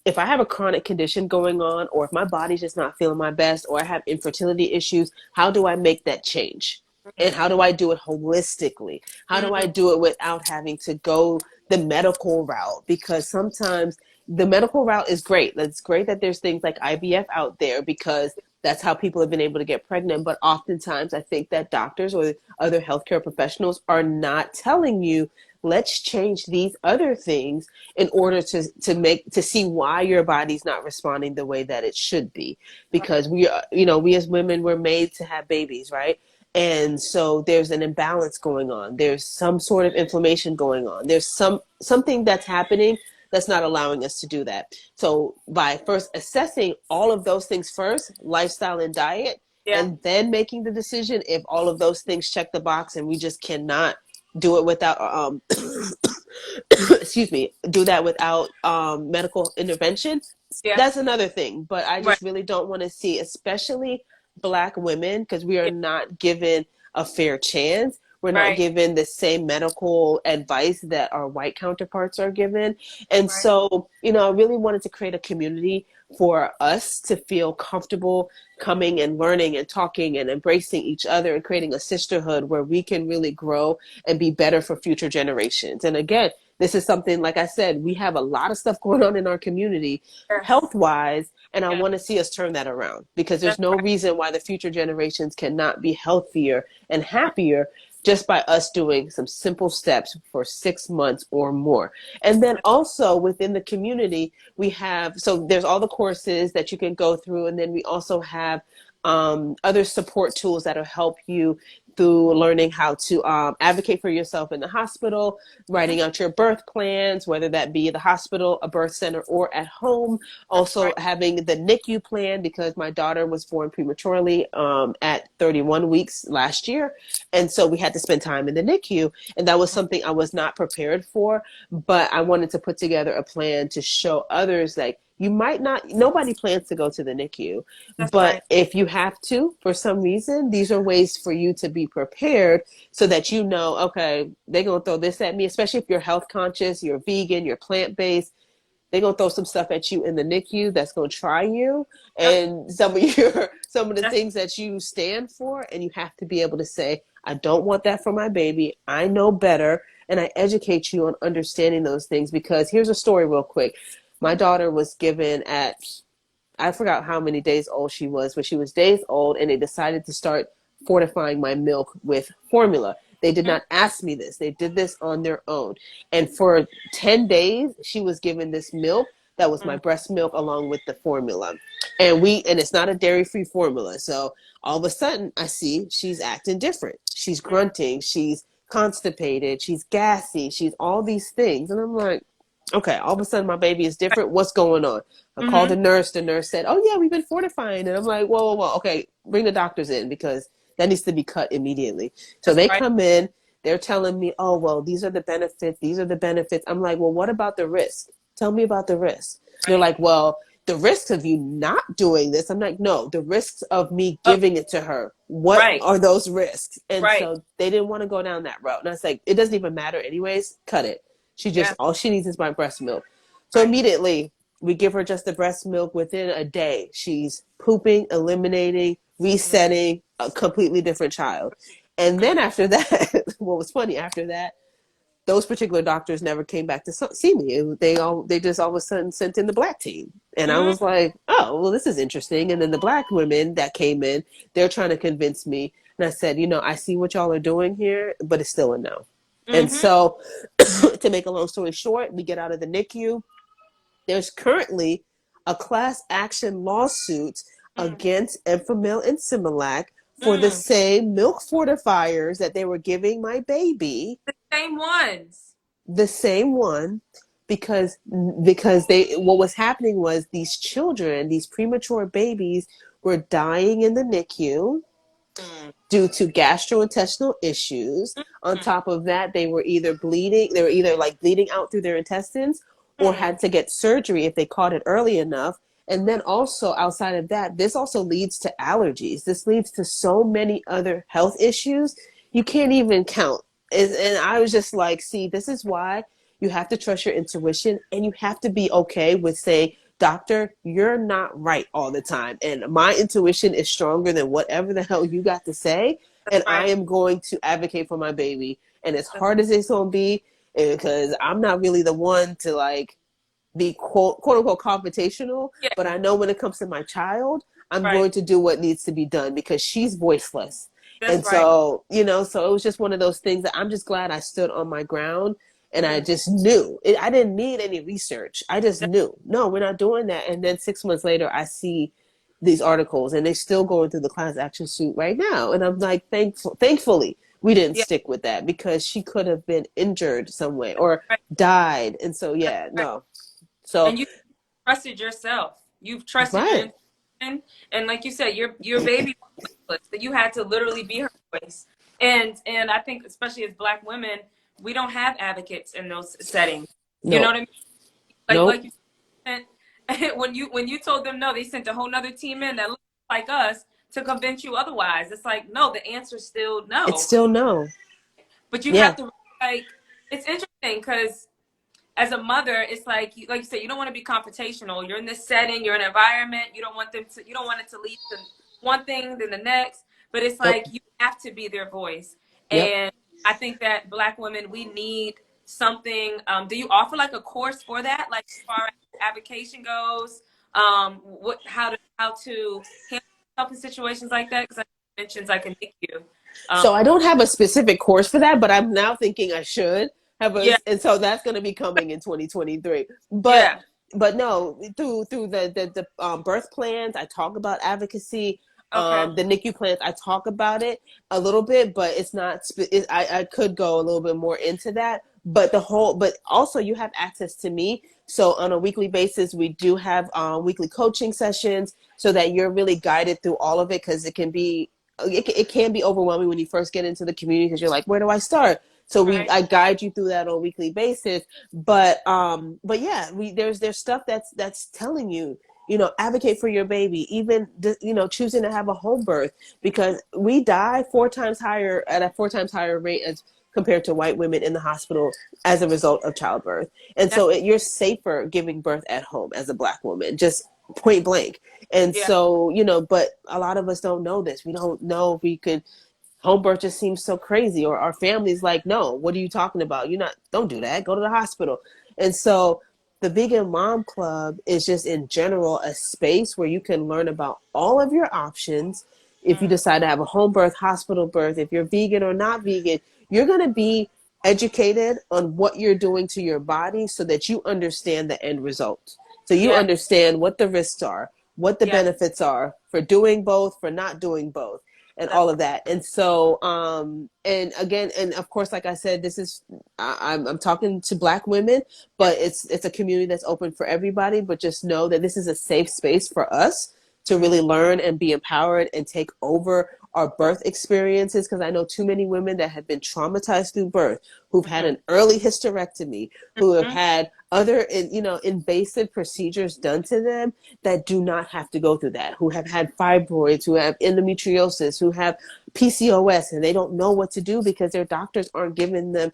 if I have a chronic condition going on, or if my body's just not feeling my best, or I have infertility issues, how do I make that change? And how do I do it holistically? How do I Mm-hmm. do it without having to go the medical route? Because sometimes the medical route is great. It's great that there's things like IVF out there, because that's how people have been able to get pregnant. But oftentimes I think that doctors or other healthcare professionals are not telling you, let's change these other things in order to see why your body's not responding the way that it should be. Because we as women were made to have babies, right? And so there's an imbalance going on. There's some sort of inflammation going on. There's something that's happening that's not allowing us to do that. So by first assessing all of those things first, lifestyle and diet, Yeah. and then making the decision if all of those things check the box and we just cannot do it without excuse me, do that without medical intervention, Yeah. that's another thing. But I Right. just really don't want to see, especially Black women, because we are Yeah. not given a fair chance. We're not Right. given the same medical advice that our white counterparts are given. And Right. so, I really wanted to create a community for us to feel comfortable coming and learning and talking and embracing each other, and creating a sisterhood where we can really grow and be better for future generations. And again, this is something, like I said, we have a lot of stuff going on in our community Yes. health wise, and I Yes. want to see us turn that around, because there's That's no right. reason why the future generations cannot be healthier and happier just by us doing some simple steps for 6 months or more. And then also within the community, we have, so there's all the courses that you can go through, and then we also have other support tools that'll help you through learning how to advocate for yourself in the hospital, writing out your birth plans, whether that be the hospital, a birth center, or at home. That's Also right. having the NICU plan, because my daughter was born prematurely at 31 weeks last year. And so we had to spend time in the NICU. And that was something I was not prepared for, but I wanted to put together a plan to show others, like, you might not, nobody plans to go to the NICU, That's but right. if you have to, for some reason, these are ways for you to be prepared so that you know, okay, they're going to throw this at me, especially if you're health conscious, you're vegan, you're plant based. They're gonna throw some stuff at you in the NICU that's gonna try you, Yep. and some of the That's things that you stand for, and you have to be able to say, I don't want that for my baby. I know better, and I educate you on understanding those things. Because here's a story real quick. My daughter was given at, I forgot how many days old she was, but she was days old, and they decided to start fortifying my milk with formula. They did not ask me this. They did this on their own. And for 10 days, she was given this milk that was my mm, breast milk along with the formula. And it's not a dairy-free formula. So all of a sudden, I see she's acting different. She's mm, grunting, she's constipated, she's gassy, she's all these things. And I'm like, okay, all of a sudden my baby is different. What's going on? I called mm-hmm. the nurse. The nurse said, "Oh yeah, we've been fortifying." And I'm like, "Whoa, whoa, whoa! Okay, bring the doctors in, because that needs to be cut immediately." So That's they right. come in. They're telling me, "Oh well, these are the benefits. These are the benefits." I'm like, "Well, what about the risk? Tell me about the risk." They're Right. like, "Well, the risks of you not doing this." I'm like, "No, the risks of me Oh, giving it to her. What right. are those risks?" And Right. so they didn't want to go down that route. And I was like, "It doesn't even matter anyways. Cut it. She just Yeah. all she needs is my breast milk." So Right. immediately we give her just the breast milk. Within a day, she's pooping, eliminating, Mm, resetting, a completely different child. And mm, then after that, what was funny after that, those particular doctors never came back to see me. They just all of a sudden sent in the black team, and I mm, was like, oh well, this is interesting. And then the black women that came in, they're trying to convince me, and I said, I see what y'all are doing here, but it's still a no. And mm-hmm. so, to make a long story short, we get out of the NICU. There's currently a class action lawsuit Mm, against Enfamil and Similac for the mm. same milk fortifiers that they were giving my baby, The same ones. the same one, because they what was happening was these children, these premature babies, were dying in the NICU Mm, due to gastrointestinal issues. On mm, top of that, they were either like bleeding out through their intestines, or mm, had to get surgery if they caught it early enough. And then also outside of that, this also leads to allergies. This leads to so many other health issues you can't even count. And I was just like, see, this is why you have to trust your intuition, and you have to be okay with saying, doctor, you're not right all the time. And my intuition is stronger than whatever the hell you got to say. That's And I right. am going to advocate for my baby. And as That's, hard as it's going to be, because I'm not really the one to like be quote unquote confrontational, yeah. but I know when it comes to my child, I'm Right. going to do what needs to be done, because she's voiceless. That's And right. so, so it was just one of those things that I'm just glad I stood on my ground, and I Mm, just knew it. I didn't need any research. I just that, knew, no, we're not doing that. And then 6 months later, I see these articles, and they're still going through the class action suit right now. And I'm like, thankfully, we didn't yeah. stick with that, because she could have been injured some way or Right. died. And so, That's yeah, right. no. So, And you trusted yourself. You've trusted your right. intuition, and like you said, your baby was voiceless, so you had to literally be her voice. And I think especially as Black women, we don't have advocates in those settings. You know No, what I mean? Like nope. you said, when you told them no, they sent a whole nother team in that looked like us to convince you otherwise. It's like no, the answer's still It's no. still no. But you Yeah. have to like it's interesting because as a mother, it's like you said, you don't want to be confrontational. You're in this setting, you're in an environment. You don't want it to lead to one thing, then the next. But it's Yep. like you have to be their voice. Yep. And I think that Black women, we need something, do you offer like a course for that, like as far as advocation goes, what how to handle yourself in situations like that? Because I mentioned like a NICU. Um, So I don't have a specific course for that, but I'm now thinking I should have a, yeah, and so that's going to be coming in 2023. yeah, But no, through the birth plans, I talk about advocacy. okay, The NICU plans, I talk about it a little bit, but it's not. I could go a little bit more into that. But also you have access to me. So on a weekly basis, we do have weekly coaching sessions so that you're really guided through all of it because it can be overwhelming when you first get into the community because you're like, where do I start? So right, I guide you through that on a weekly basis. But yeah, there's stuff that's telling you, advocate for your baby, even choosing to have a home birth because we die 4 times higher at a 4 times higher rate as compared to white women in the hospital as a result of childbirth. And that's so you're safer giving birth at home as a Black woman, just point blank. And yeah, so, but a lot of us don't know this. We don't know if we could. Home birth just seems so crazy, or our family's like, no, what are you talking about? Don't do that. Go to the hospital. And so the Vegan Mom Club is just in general a space where you can learn about all of your options. If you mm, decide to have a home birth, hospital birth, if you're vegan or not vegan, you're going to be educated on what you're doing to your body so that you understand the end result. So you yeah, understand what the risks are, what the yeah, benefits are for doing both, for not doing both, and that's all of that. And so, and again, and of course, like I said, this is, I'm talking to Black women, yeah, but it's a community that's open for everybody. But just know that this is a safe space for us to mm, really learn and be empowered and take over our birth experiences. Because I know too many women that have been traumatized through birth, who've had mm, an early hysterectomy, who have mm, had other, invasive procedures done to them that do not have to go through that, who have had fibroids, who have endometriosis, who have PCOS, and they don't know what to do because their doctors aren't giving them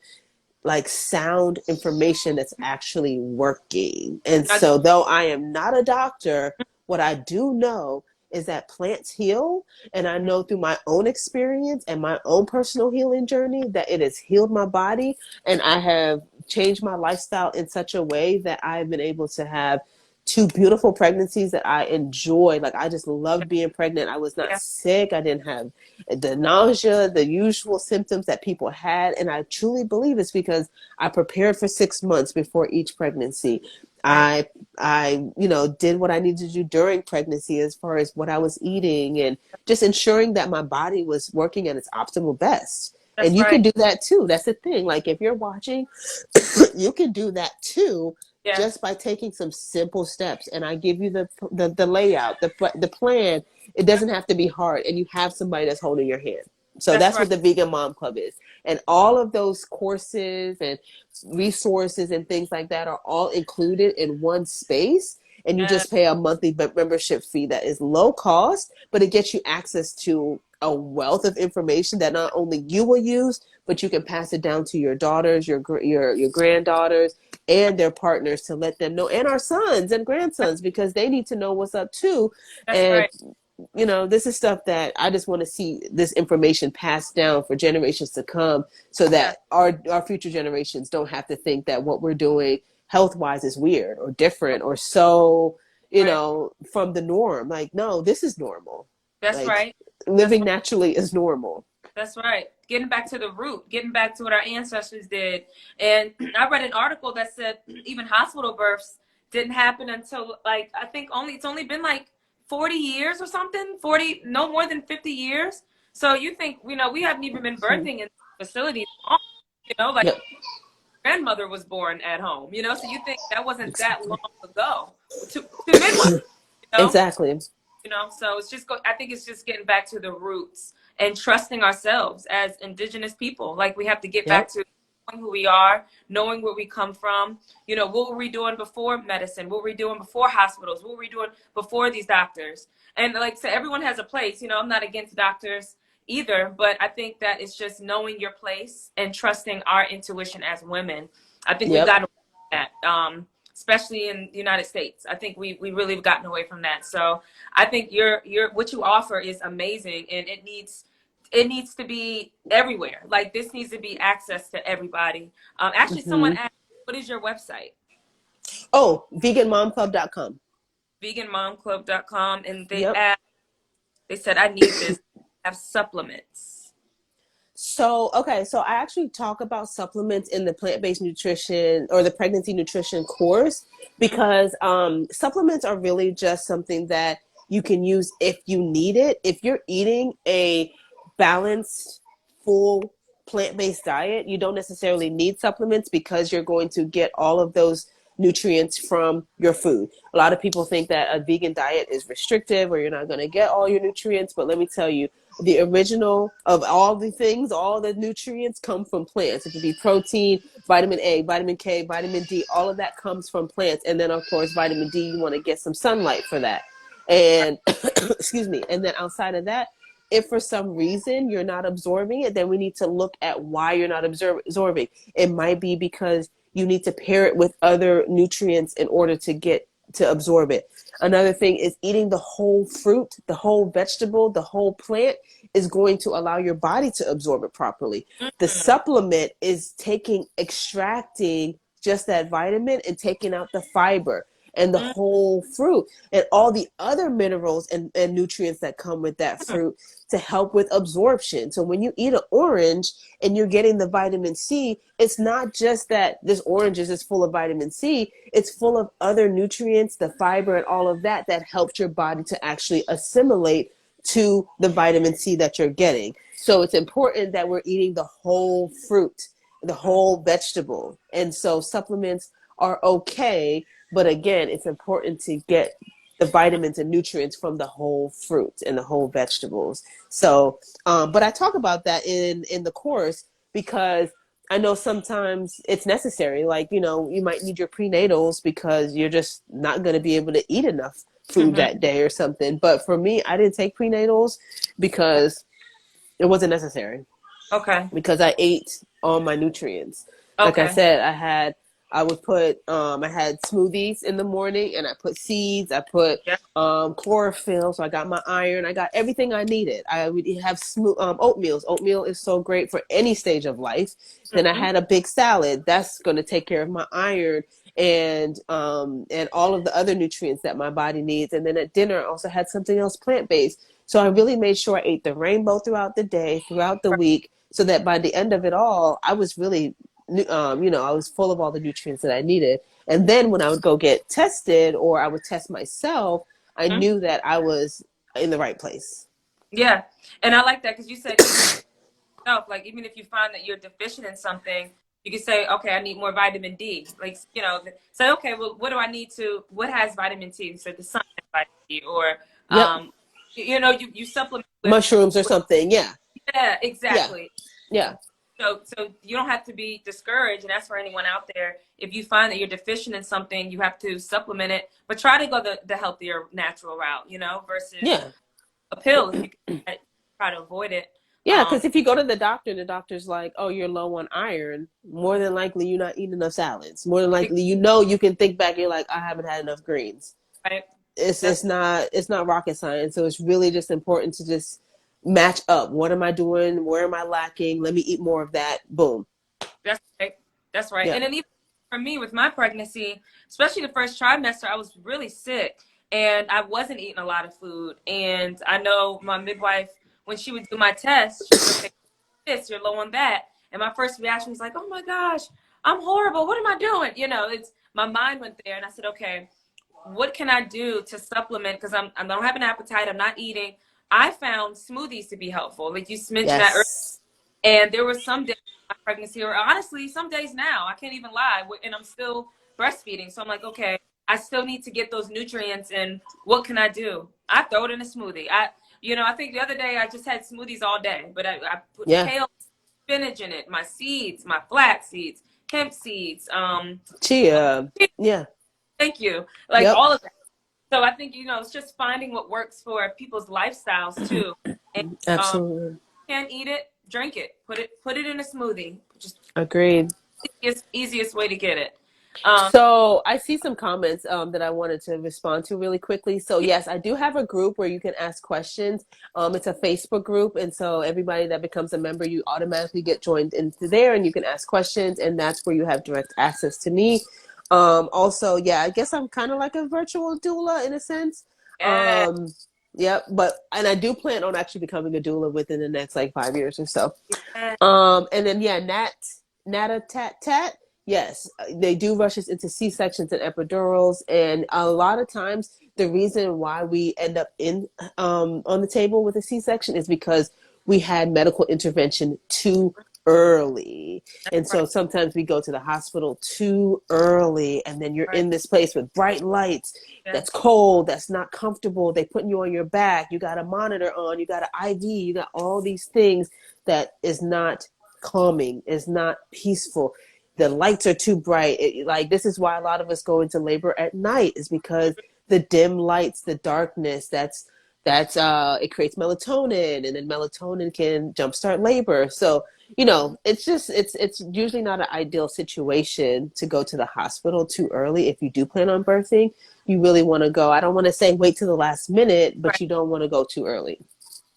like sound information that's actually working. And I do, so, though I am not a doctor, what I do know is that plants heal. And I mm, know through my own experience and my own personal healing journey that it has healed my body. And I have changed my lifestyle in such a way that I've been able to have 2 beautiful pregnancies that I enjoyed. Like, I just loved being pregnant. I was not yeah, sick. I didn't have the nausea, the usual symptoms that people had. And I truly believe it's because I prepared for 6 months before each pregnancy. right, I did what I needed to do during pregnancy as far as what I was eating and just ensuring that my body was working at its optimal best. that's And you can right, do that too. That's the thing. Like, if you're watching, you can do that too, yeah, just by taking some simple steps. And I give you the layout, the plan. It doesn't have to be hard, and you have somebody that's holding your hand. So that's that's right, what the Vegan Mom Club is. And all of those courses and resources and things like that are all included in one space. And you yeah, just pay a monthly membership fee that is low cost, but it gets you access to a wealth of information that not only you will use, but you can pass it down to your daughters, your granddaughters, and their partners to let them know, and our sons and grandsons, because they need to know what's up too. that's And right, this is stuff that I just want to see this information passed down for generations to come so yeah, that our future generations don't have to think that what we're doing health wise is weird or different or so, right, from the norm. Like, no, this is normal. that's Like, right. That's living naturally is normal. That's right. Getting back to the root, getting back to what our ancestors did. And I read an article that said even hospital births didn't happen until like I think it's only been like 40 years or something, 40 no more than 50 years. So you think, we haven't even been birthing in facilities long, like Yep. grandmother was born at home, so you think that wasn't that long ago to midwife, you know? Exactly. So it's just I think it's just getting back to the roots and trusting ourselves as indigenous people. Like, we have to get back Yep. to knowing who we are, knowing where we come from. What were we doing before medicine? What were we doing before hospitals? What were we doing before these doctors? And like, so everyone has a place. I'm not against doctors either, but I think that it's just knowing your place and trusting our intuition as women. I think we've Yep. gotten away from that, especially in the United States. I think we really have gotten away from that. So I think what you offer is amazing, and it needs to be everywhere. Like this needs to be access to everybody. Actually, someone Hmm. asked, what is your website? Oh, veganmomclub.com. Veganmomclub.com. And they Yep. asked, they said, I need this. Have supplements. So, okay, so I actually talk about supplements in the plant-based nutrition or the pregnancy nutrition course Mhm. because supplements are really just something that you can use if you need it. If you're eating a balanced, full plant-based diet, you don't necessarily need supplements because you're going to get all of those nutrients from your food. A lot of people think that a vegan diet is restrictive or you're not going to get all your nutrients, but let me tell you, the original of all the things, all the nutrients come from plants. It could be protein, vitamin A, vitamin K, vitamin D, all of that comes from plants. And then, of course, vitamin D, you want to get some sunlight for that. And, excuse me, and then outside of that, if for some reason you're not absorbing it, then we need to look at why you're not absorbing. It might be because you need to pair it with other nutrients in order to get to absorb it. Another thing is eating the whole fruit, the whole vegetable, the whole plant is going to allow your body to absorb it properly. The Mhm. supplement is extracting just that vitamin and taking out the fiber and the Mhm. whole fruit and all the other minerals and nutrients that come with that fruit to help with absorption. So when you eat an orange and you're getting the vitamin C, it's not just that this orange is just full of vitamin C, it's full of other nutrients, the fiber and all of that that helps your body to actually assimilate to the vitamin C that you're getting. So it's important that we're eating the whole fruit, the whole vegetable. And so supplements are okay, but again, it's important to get the vitamins and nutrients from the whole fruit and the whole vegetables. So, but I talk about that in the course because I know sometimes it's necessary. Like, you know, you might need your prenatals because you're just not going to be able to eat enough food Mhm. that day or something. But for me, I didn't take prenatals because it wasn't necessary Okay. because I ate all my nutrients. Like I Okay. said, I would put I had smoothies in the morning and I put seeds, I put Yeah. chlorophyll, so I got my iron, I got everything I needed. I would have smooth oatmeals. Oatmeal is so great for any stage of life. Then I Mhm. had a big salad. That's going to take care of my iron and all of the other nutrients that my body needs. And then at dinner I also had something else plant-based. So I really made sure I ate the rainbow throughout the day, throughout the week, so that by the end of it all, I was really, I was full of all the nutrients that I needed. And then when I would go get tested or I would test myself, I Mhm. knew that I was in the right place. Yeah. And I like that because you said even yourself, like even if you find that you're deficient in something, you can say, okay, I need more vitamin D. Like, say, okay, well, what do I need to, what has vitamin D? So the sun has vitamin D, or, Yep. um, you supplement Mushrooms or with, something. Yeah. yeah, Yeah. exactly. Yeah. So you don't have to be discouraged, and that's for anyone out there. If you find that you're deficient in something, you have to supplement it, but try to go the healthier, natural route, versus Yeah. a pill if you can try to avoid it. Yeah, Um, because if you go to the doctor and the doctor's like, "Oh, you're low on iron," more than likely you're not eating enough salads. More than likely, you can think back. You're like, "I haven't had enough greens." right? It's That's it's not rocket science. So it's really just important to just match up. What am I doing? Where am I lacking? Let me eat more of that. Boom. that's right. That's right. Yeah. And then even for me with my pregnancy, especially the first trimester, I was really sick and I wasn't eating a lot of food. And I know my midwife, when she would do my test, she said, okay, this, you're low on that. And my first reaction was like, oh my gosh, I'm horrible. What am I doing? It's my mind went there and I said, okay, what can I do to supplement? Because I don't have an appetite. I'm not eating. I found smoothies to be helpful. Like you mentioned that earlier. Yes. And there were some days in my pregnancy, or honestly, some days now, I can't even lie, and I'm still breastfeeding. So I'm like, okay, I still need to get those nutrients, and what can I do? I throw it in a smoothie. I think the other day I just had smoothies all day, but I put Yeah. kale, spinach in it, my seeds, my flax seeds, hemp seeds, Chia. Yeah. thank you, like Yep. all of that. So I think it's just finding what works for people's lifestyles too, and um, Absolutely. can't eat it, drink it. Put it in a smoothie. Just Agreed. easiest way to get it. So I see some comments that I wanted to respond to really quickly. So Yeah, yes, I do have a group where you can ask questions. It's a Facebook group, and so everybody that becomes a member, you automatically get joined into there, and you can ask questions, and that's where you have direct access to me. Also, yeah, I guess I'm kind of like a virtual doula in a sense. yeah, Um, yep, but and I do plan on actually becoming a doula within the next like 5 years or so. yeah. And then yeah, Nata Tat Tat. Yes, they do rushes into C sections and epidurals, and a lot of times the reason why we end up in on the table with a C section is because we had medical intervention too early, and Right. so sometimes we go to the hospital too early, and then you're Right. in this place with bright lights. That's Yes. cold. That's not comfortable. They putting you on your back. You got a monitor on. You got an IV. You got all these things that is not calming, is not peaceful. The lights are too bright. Like this is why a lot of us go into labor at night is because the dim lights, the darkness, that's it creates melatonin, and then melatonin can jumpstart labor. So it's just it's usually not an ideal situation to go to the hospital too early if you do plan on birthing. You really want to go. I don't want to say wait to the last minute, but Right. you don't want to go too early.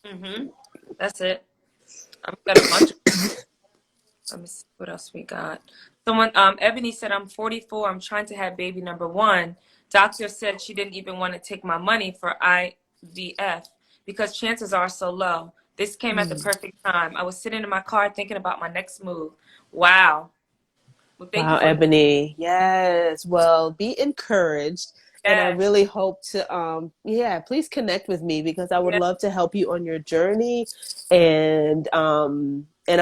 Mm-hmm. That's it. I've got a bunch of. Let me see what else we got. Someone, Ebony said, I'm 44. I'm trying to have baby number one. Doctor said she didn't even want to take my money for IVF because chances are so low. This came at the perfect time. I was sitting in my car thinking about my next move. Wow. Well, thank you Wow, for Ebony. Yes. Well, be encouraged. And I that. really hope to, yeah, please connect with me because I would Yeah. love to help you on your journey. And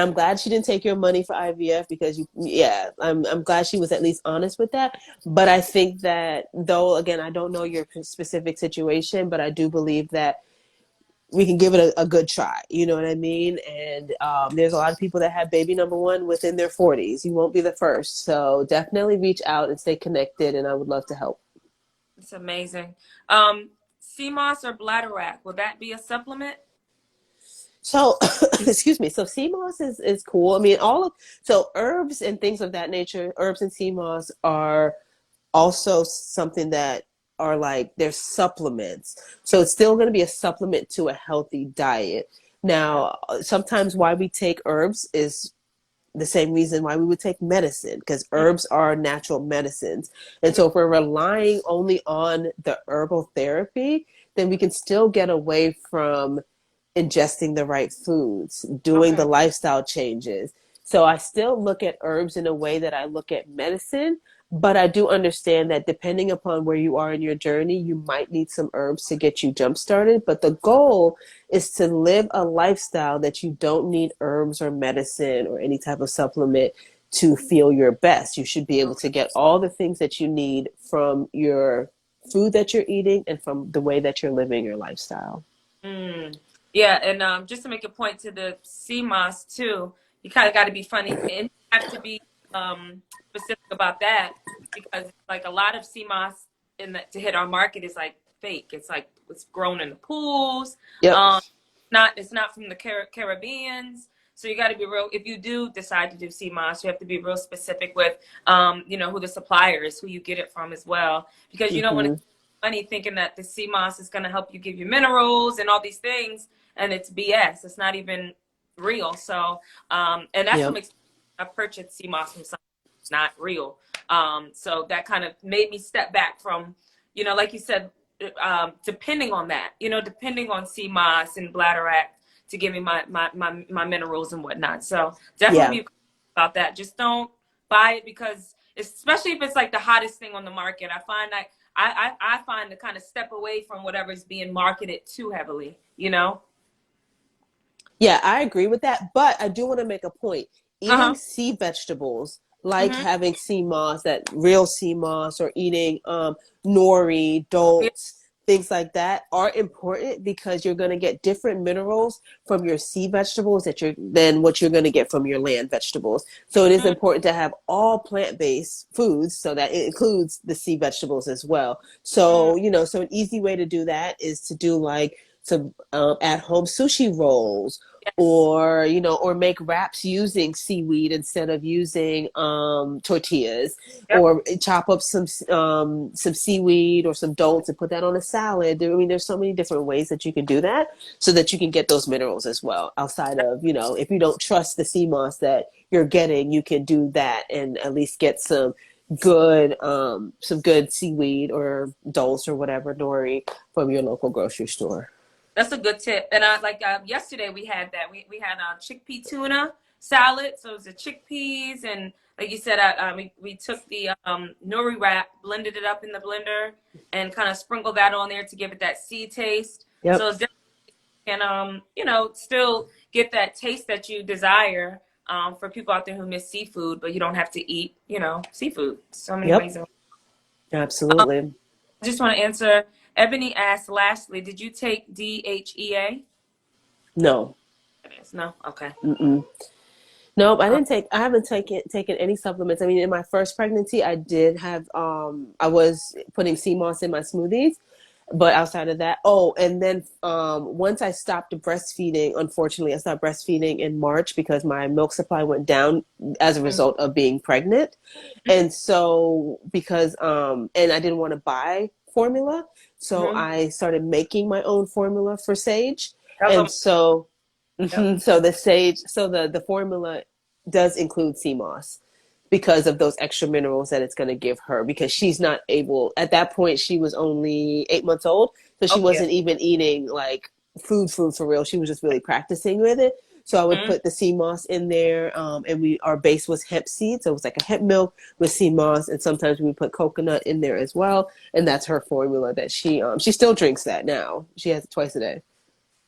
I'm glad she didn't take your money for IVF because yeah, I'm glad she was at least honest with that. But I think that though, again, I don't know your specific situation, but I do believe that we can give it a good try. You know what I mean? And there's a lot of people that have baby number one within their 40s. You won't be the first. So definitely reach out and stay connected. And I would love to help. It's amazing. CMOS or bladderwrack, will that be a supplement? So, excuse me. So CMOS is cool. I mean, so herbs and things of that nature, herbs and CMOS are also something that are like they're supplements. So it's still going to be a supplement to a healthy diet. Okay. Now, sometimes why we take herbs is the same reason why we would take medicine because herbs are natural medicines. And so if we're relying only on the herbal therapy, then we can still get away from ingesting the right foods, doing the Okay. lifestyle changes. So I still look at herbs in a way that I look at medicine, but I do understand that depending upon where you are in your journey, you might need some herbs to get you jump started. But the goal is to live a lifestyle that you don't need herbs or medicine or any type of supplement to feel your best. You should be able to get all the things that you need from your food that you're eating and from the way that you're living your lifestyle. Mm. Yeah, and just to make a point to the CMOS too, you kind of got to be funny and you have to be specific about that because like a lot of CMOS to hit our market is like fake. It's like it's grown in the pools. Yep. Um, it's not from the Caribbeans. So you got to be real. If you do decide to do CMOS, you have to be real specific with, who the supplier is, who you get it from as well, because you don't want to Mm-hmm. money thinking that the CMOS is going to help you give you minerals and all these things, and it's BS. It's not even real. So, and that's what Yep. makes I purchased CMOS from something not real. So that kind of made me step back from, like you said, depending on that, depending on CMOS and bladder to give me my minerals and whatnot. So definitely Yeah. be about that. Just don't buy it because, especially if it's like the hottest thing on the market. I find that I find to kind of step away from whatever's being marketed too heavily, Yeah, I agree with that. But I do want to make a point. Eating Uh-huh. sea vegetables, like Mm-hmm. having sea moss, that real sea moss, or eating nori, Yeah. dolts, things like that, are important because you're going to get different minerals from your sea vegetables than what you're going to get from your land vegetables. So it is Mm-hmm. important to have all plant-based foods, so that it includes the sea vegetables as well. So so an easy way to do that is to do like some at-home sushi rolls Yes. or or make wraps using seaweed instead of using tortillas, Yep. or chop up some seaweed or some dolts and put that on a salad. I mean, there's so many different ways that you can do that so that you can get those minerals as well, outside of, if you don't trust the sea moss that you're getting, you can do that and at least get some good seaweed or dolts or whatever nori from your local grocery store. That's a good tip. And I like yesterday we had that. We had chickpea tuna salad. So it was the chickpeas and like you said, we took the nori wrap, blended it up in the blender, and kind of sprinkled that on there to give it that sea taste. So Yep. it's can still get that taste that you desire for people out there who miss seafood, but you don't have to eat seafood. So many Yep. ways. Absolutely. I just want to answer. Ebony asked, lastly, did you take DHEA? No. It is. No? Okay. Mm-mm. Nope, Um, I haven't taken any supplements. I mean, in my first pregnancy, I did have, I was putting sea moss in my smoothies, but outside of that, oh, and then once I stopped breastfeeding, unfortunately, I stopped breastfeeding in March because my milk supply went down as a result of being pregnant. And so, and I didn't want to buy formula, so mm-hmm. I started making my own formula for Sage. That was And on. so, Yep. so the formula does include sea moss because of those extra minerals that it's going to give her, because she's not able at that point. She was only 8 months old, so she Oh, yeah. wasn't even eating like food for real. She was just really practicing with it. So I would Mm-hmm. put the sea moss in there, and our base was hemp seed, so it was like a hemp milk with sea moss, and sometimes we would put coconut in there as well. And that's her formula that she still drinks that now. She has it twice a day.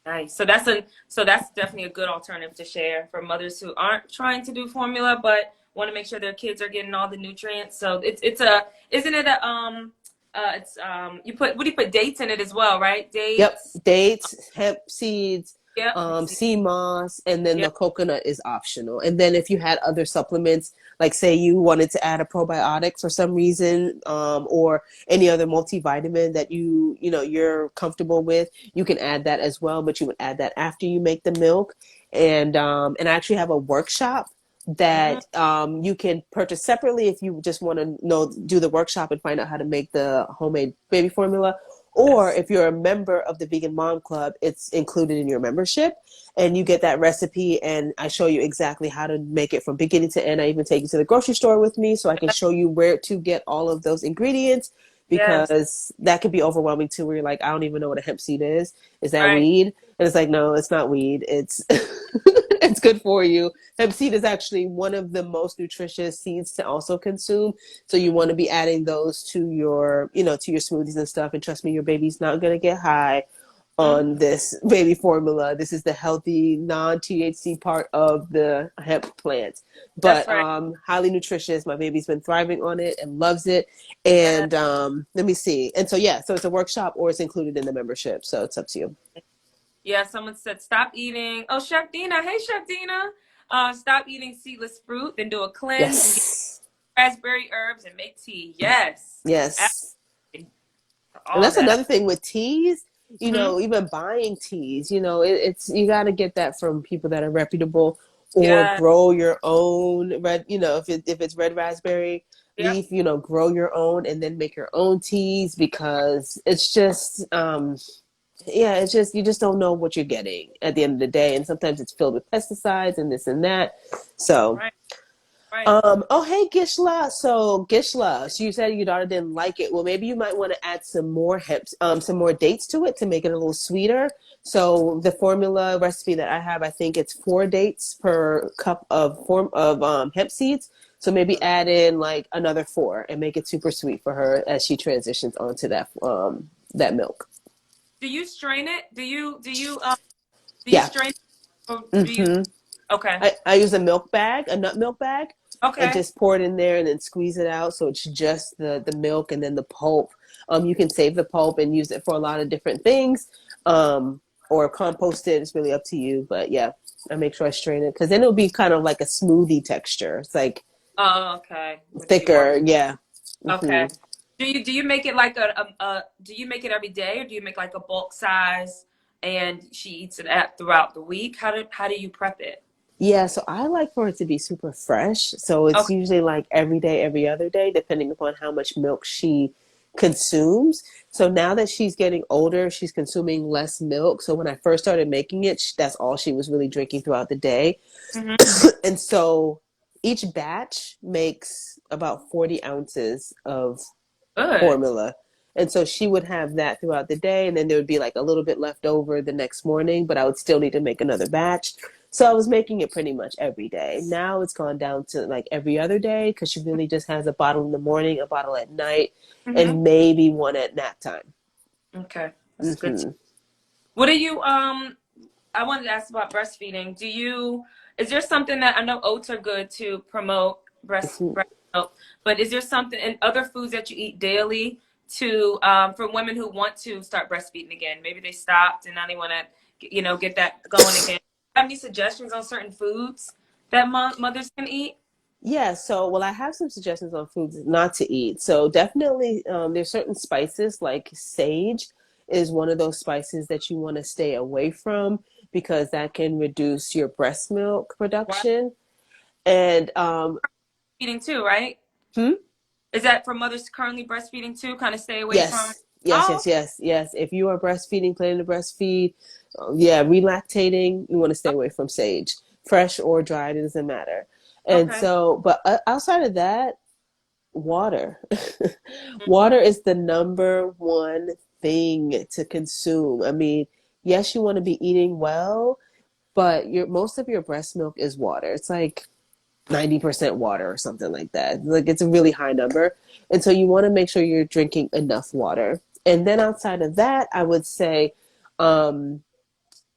Nice. So that's definitely a good alternative to share for mothers who aren't trying to do formula but want to make sure their kids are getting all the nutrients. So it's a isn't it a it's you put what do you put dates in it as well, right? Yep, Dates. dates, hemp seeds, Yep. sea moss, and then the Yep. coconut is optional. And then if you had other supplements, like say you wanted to add a probiotic for some reason, or any other multivitamin that you're comfortable with, you can add that as well. But you would add that after you make the milk. And I actually have a workshop Mm-hmm. that you can purchase separately if you just want to do the workshop and find out how to make the homemade baby formula. Or Yes. if you're a member of the Vegan Mom Club, it's included in your membership, and you get that recipe, and I show you exactly how to make it from beginning to end. I even take you to the grocery store with me so I can show you where to get all of those ingredients, Yes. because that could be overwhelming too, where you're like, I don't even know what a hemp seed is. Is that Right. weed? And it's like, no, it's not weed. It's it's good for you. Hemp seed is actually one of the most nutritious seeds to also consume. So you want to be adding those to your smoothies and stuff. And trust me, your baby's not going to get high Mm-hmm. on this baby formula. This is the healthy non-THC part of the hemp plant, That's but right. highly nutritious. My baby's been thriving on it and loves it. Yeah. And let me see. And so yeah, so it's a workshop or it's included in the membership. So it's up to you. Yeah, someone said stop eating. Oh, Chef Dina. Hey, Chef Dina. Stop eating seedless fruit, then do a cleanse and get Yes. raspberry herbs and make tea. Yes. Yes. Absolutely. And All that's that. another thing with teas, Mm-hmm. even buying teas, it's you got to get that from people that are reputable, or Yeah. grow your own red, if it's red raspberry Yep. leaf, grow your own and then make your own teas, because it's just, yeah, it's just, you just don't know what you're getting at the end of the day. And sometimes it's filled with pesticides and this and that. So, Right. Right. oh, hey, Gishla. So, Gishla, so you said your daughter didn't like it. Well, maybe you might want to add some more dates to it to make it a little sweeter. So, the formula recipe that I have, I think it's 4 dates per cup of hemp seeds. So maybe add in like another 4 and make it super sweet for her as she transitions onto that milk. Do you strain it? Do you Yeah. strain it or do you? hmm Okay. I use a nut milk bag, and Okay. just pour it in there and then squeeze it out. So it's just the milk and then the pulp. You can save the pulp and use it for a lot of different things, or compost it. It's really up to you. But yeah, I make sure I strain it, because then it'll be kind of like a smoothie texture. It's like Oh, okay. What you want? thicker. Yeah. Okay. hmm Do you make it like do you make it every day or do you make like a bulk size? and she eats it at throughout the week. How do you prep it? Yeah, so I like for it to be super fresh. So it's Okay. usually like every day, every other day, depending upon how much milk she consumes. So now that she's getting older, she's consuming less milk. So when I first started making it, that's all she was really drinking throughout the day. Hmm. And so each batch makes about 40 ounces of Good. formula. And so she would have that throughout the day, and then there would be like a little bit left over the next morning, but I would still need to make another batch. So I was making it pretty much every day. Now it's gone down to like every other day because she really just has a bottle in the morning, a bottle at night, Hmm. and maybe one at nap time. Okay, that's good. Hmm. What do you I wanted to ask about breastfeeding. Is there something that I know oats are good to promote breast milk, but is there something in other foods that you eat daily to for women who want to start breastfeeding again? Maybe they stopped and now they want to get that going again. Have any suggestions on certain foods that mothers can eat? Yeah, so well, I have some suggestions on foods not to eat. So definitely, there's certain spices like sage is one of those spices that you want to stay away from because that can reduce your breast milk Why production. And eating too, right? hmm? Is that for mothers currently breastfeeding too? Kind of stay away from. Yes, yes, Oh, yes, yes, yes. If you are breastfeeding, planning to breastfeed, yeah, relactating, you want to stay away from sage, fresh or dried, it doesn't matter. And okay. so, but outside of that, water. Hmm. Water is the number one thing to consume. I mean, yes, you want to be eating well, but most of your breast milk is water. It's like 90% water or something like that. Like it's a really high number. And so you want to make sure you're drinking enough water. And then outside of that, I would say, um,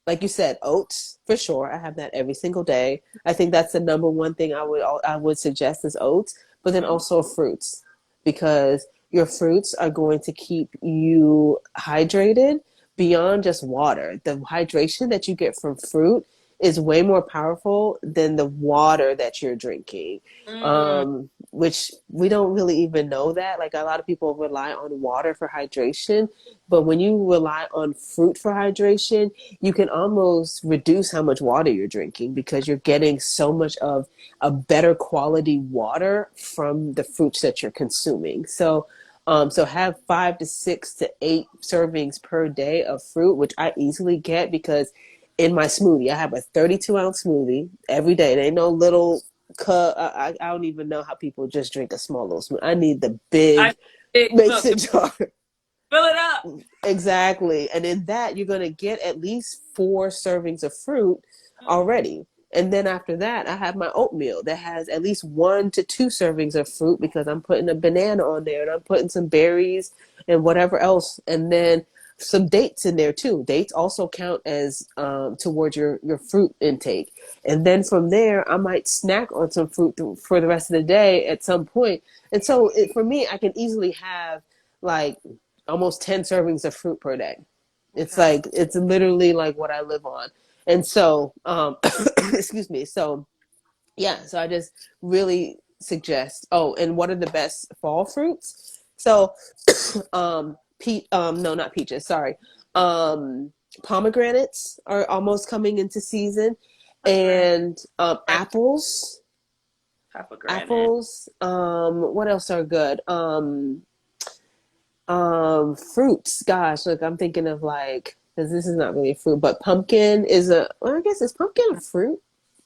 like you said, oats for sure. I have that every single day. I think that's the number one thing I would suggest is oats, but then Hmm. also fruits because your fruits are going to keep you hydrated beyond just water. The hydration that you get from fruit is way more powerful than the water that you're drinking. Mm. Which we don't really even know that. Like a lot of people rely on water for hydration, but when you rely on fruit for hydration, you can almost reduce how much water you're drinking because you're getting so much of a better quality water from the fruits that you're consuming. So have 5 to 6 to 8 servings per day of fruit, which I easily get because in my smoothie, I have a 32-ounce smoothie every day. There ain't no little cup. I don't even know how people just drink a small little smoothie. I need the I big look, mason jar. fill it up. Exactly. And in that, you're going to get at least 4 servings of fruit Mm. already. And then after that, I have my oatmeal that has at least 1 to 2 servings of fruit because I'm putting a banana on there and I'm putting some berries and whatever else. And then some dates in there too. Dates also count as towards your fruit intake. And then from there, I might snack on some fruit for the rest of the day at some point. And so for me, I can easily have like almost 10 servings of fruit per day. It's Okay. like, it's literally like what I live on. And so, excuse me. So, yeah, so I just really suggest, oh, and what are the best fall fruits? So, no, not peaches, sorry. Pomegranates are almost coming into season, Pomegranate, and right? Pomegranate. what else are good? Fruits. Gosh, look, I'm thinking of like because this is not really a fruit, but pumpkin is a. Well, I guess it's pumpkin a fruit.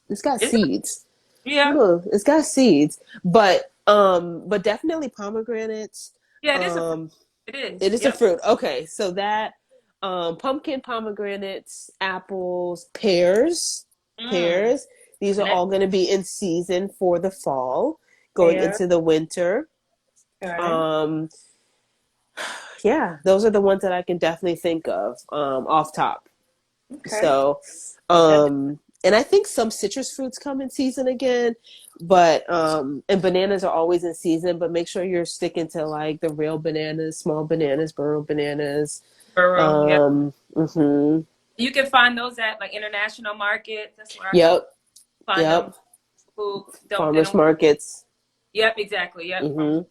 It's got Is it? seeds. I Yeah. don't know. It's got seeds, but definitely pomegranates. Yeah, it is a fruit. Um, It is. it is a Yep. fruit. Okay, so that pumpkin, pomegranates, apples, pears, Mm. pears. These are Next all going to be in season for the fall, going pair. into the winter. Okay. Um, yeah, those are the ones that I can definitely think of off top. Okay. So, That, and I think some citrus fruits come in season again, but and bananas are always in season. But make sure you're sticking to like the real bananas, small bananas, burro bananas. burrow. Yeah. Mm-hmm. You can find those at like international markets. That's where I go Yep, find them. yep. Who don't they Farmers don't? markets. Yep. Exactly. Yep. From. Mm-hmm.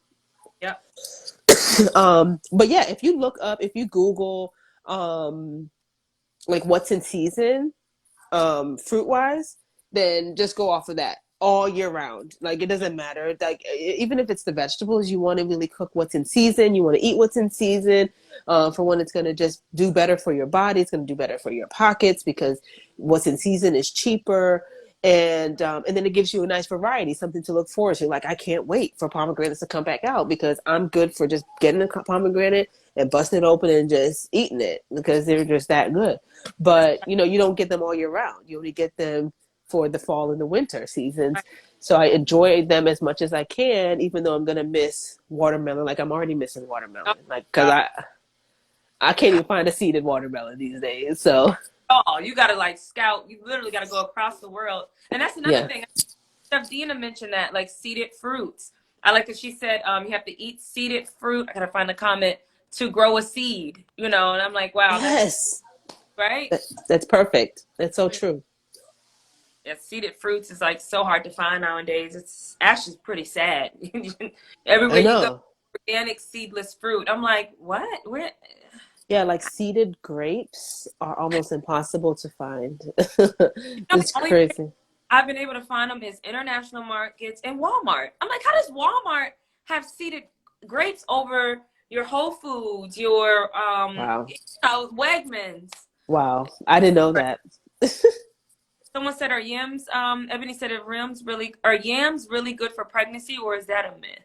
Yep. But yeah, if you Google, um, like what's in season, fruit wise, then just go off of that all year round. Like it doesn't matter. Like even if it's the vegetables, you want to really cook what's in season. You want to eat what's in season. For one, it's going to just do better for your body. It's going to do better for your pockets because what's in season is cheaper. And then it gives you a nice variety, something to look forward to. Like I can't wait for pomegranates to come back out because I'm good for just getting a pomegranate and busting it open and just eating it because they're just that good. But you know, you don't get them all year round. You only get them for the fall and the winter seasons. So I enjoy them as much as I can, even though I'm gonna miss watermelon. Like I'm already missing Oh, watermelon, like because I can't even find a seeded watermelon these days. So oh, you gotta like scout. You literally gotta go across the world. And that's another yeah, thing. Chef Dina mentioned that, like seeded fruits. I like that she said you have to eat seeded fruit. I gotta find the comment to grow a seed. You know, and I'm like, wow, that's yes, right. that's perfect. That's so true. Yeah, seeded fruits is like so hard to find nowadays. It's actually pretty sad. Everywhere I you go, know. organic seedless fruit. I'm like, what? Where? Yeah, like seeded grapes are almost impossible to find. You know, the It's only crazy. I've been able to find them is international markets and Walmart. I'm like, how does Walmart have seeded grapes over your Whole Foods, your Wow. Wegmans? Wow. I didn't know that. Someone said, are yams? Ebony said, are yams really good for pregnancy, or is that a myth?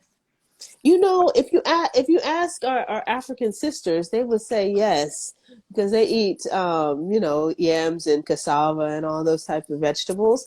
You know, if you ask our African sisters, they would say yes because they eat you know, yams and cassava and all those types of vegetables.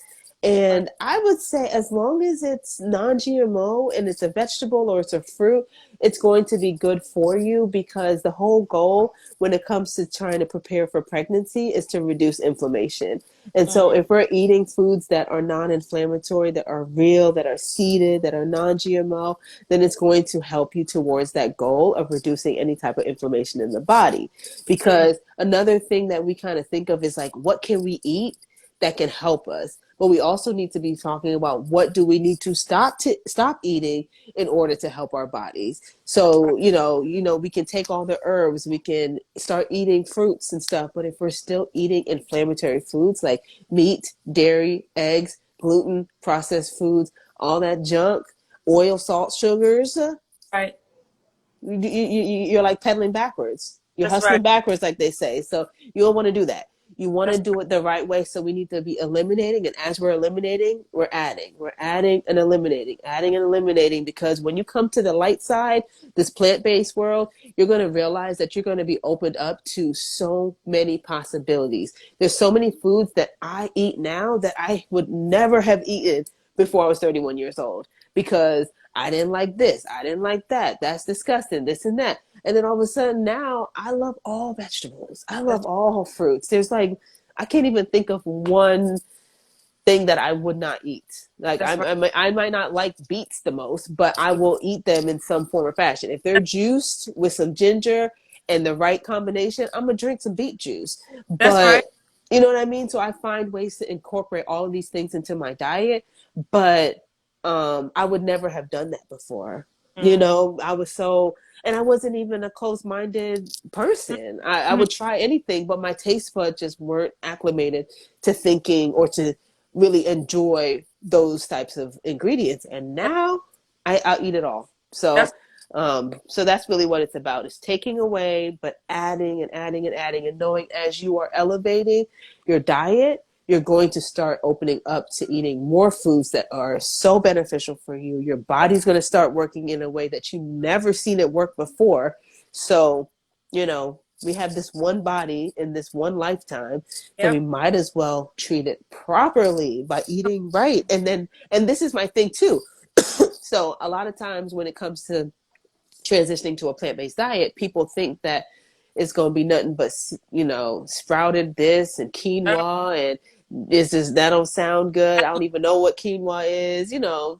Right. And I would say as long as it's non-GMO and it's a vegetable or it's a fruit, it's going to be good for you because the whole goal when it comes to trying to prepare for pregnancy is to reduce inflammation. And so Mm, if we're eating foods that are non-inflammatory, that are real, that are seeded, that are non-GMO, then it's going to help you towards that goal of reducing any type of inflammation in the body. mm, Because another thing that we kind of think of is like, what can we eat that can help us? But we also need to be talking about what do we need to stop eating in order to help our bodies. So, we can take all the herbs, we can start eating fruits and stuff, but if we're still eating inflammatory foods like meat, dairy, eggs, gluten, processed foods, all that junk, oil, salt, sugars, right. you're like pedaling backwards. You're That's right. hustling backwards, like they say. So you don't want to do that. You want to That's do it the right way. So we need to be eliminating. And as we're eliminating, we're adding. We're adding and eliminating. Because when you come to the light side, this plant based world, you're going to realize that you're going to be opened up to so many possibilities. There's so many foods that I eat now that I would never have eaten before I was 31 years old because I didn't like this. I didn't like that. That's disgusting. This and that. And then all of a sudden now I love all vegetables. I love that's all fruits. There's like, I can't even think of one thing that I would not eat. Like that's right. I might not like beets the most, but I will eat them in some form or fashion. If they're juiced with some ginger and the right combination, I'm gonna drink some beet juice. That's right. But you know what I mean? So I find ways to incorporate all of these things into my diet, but I would never have done that before. You Mm, know, I was so and I wasn't even a closed-minded person. I mm, would try anything, but my taste buds just weren't acclimated to thinking or to really enjoy those types of ingredients. And now I'll eat it all. that's So that's really what it's about: is taking away, but adding and adding and adding, and knowing as you are elevating your diet, you're going to start opening up to eating more foods that are so beneficial for you. Your body's going to start working in a way that you've never seen it work before. So, we have this one body in this one lifetime, so we yep. might as well treat it properly by eating right. And this is my thing too. So a lot of times when it comes to transitioning to a plant-based diet, people think that it's going to be nothing but sprouted this and quinoa and this is that don't sound good. I don't even know what quinoa is.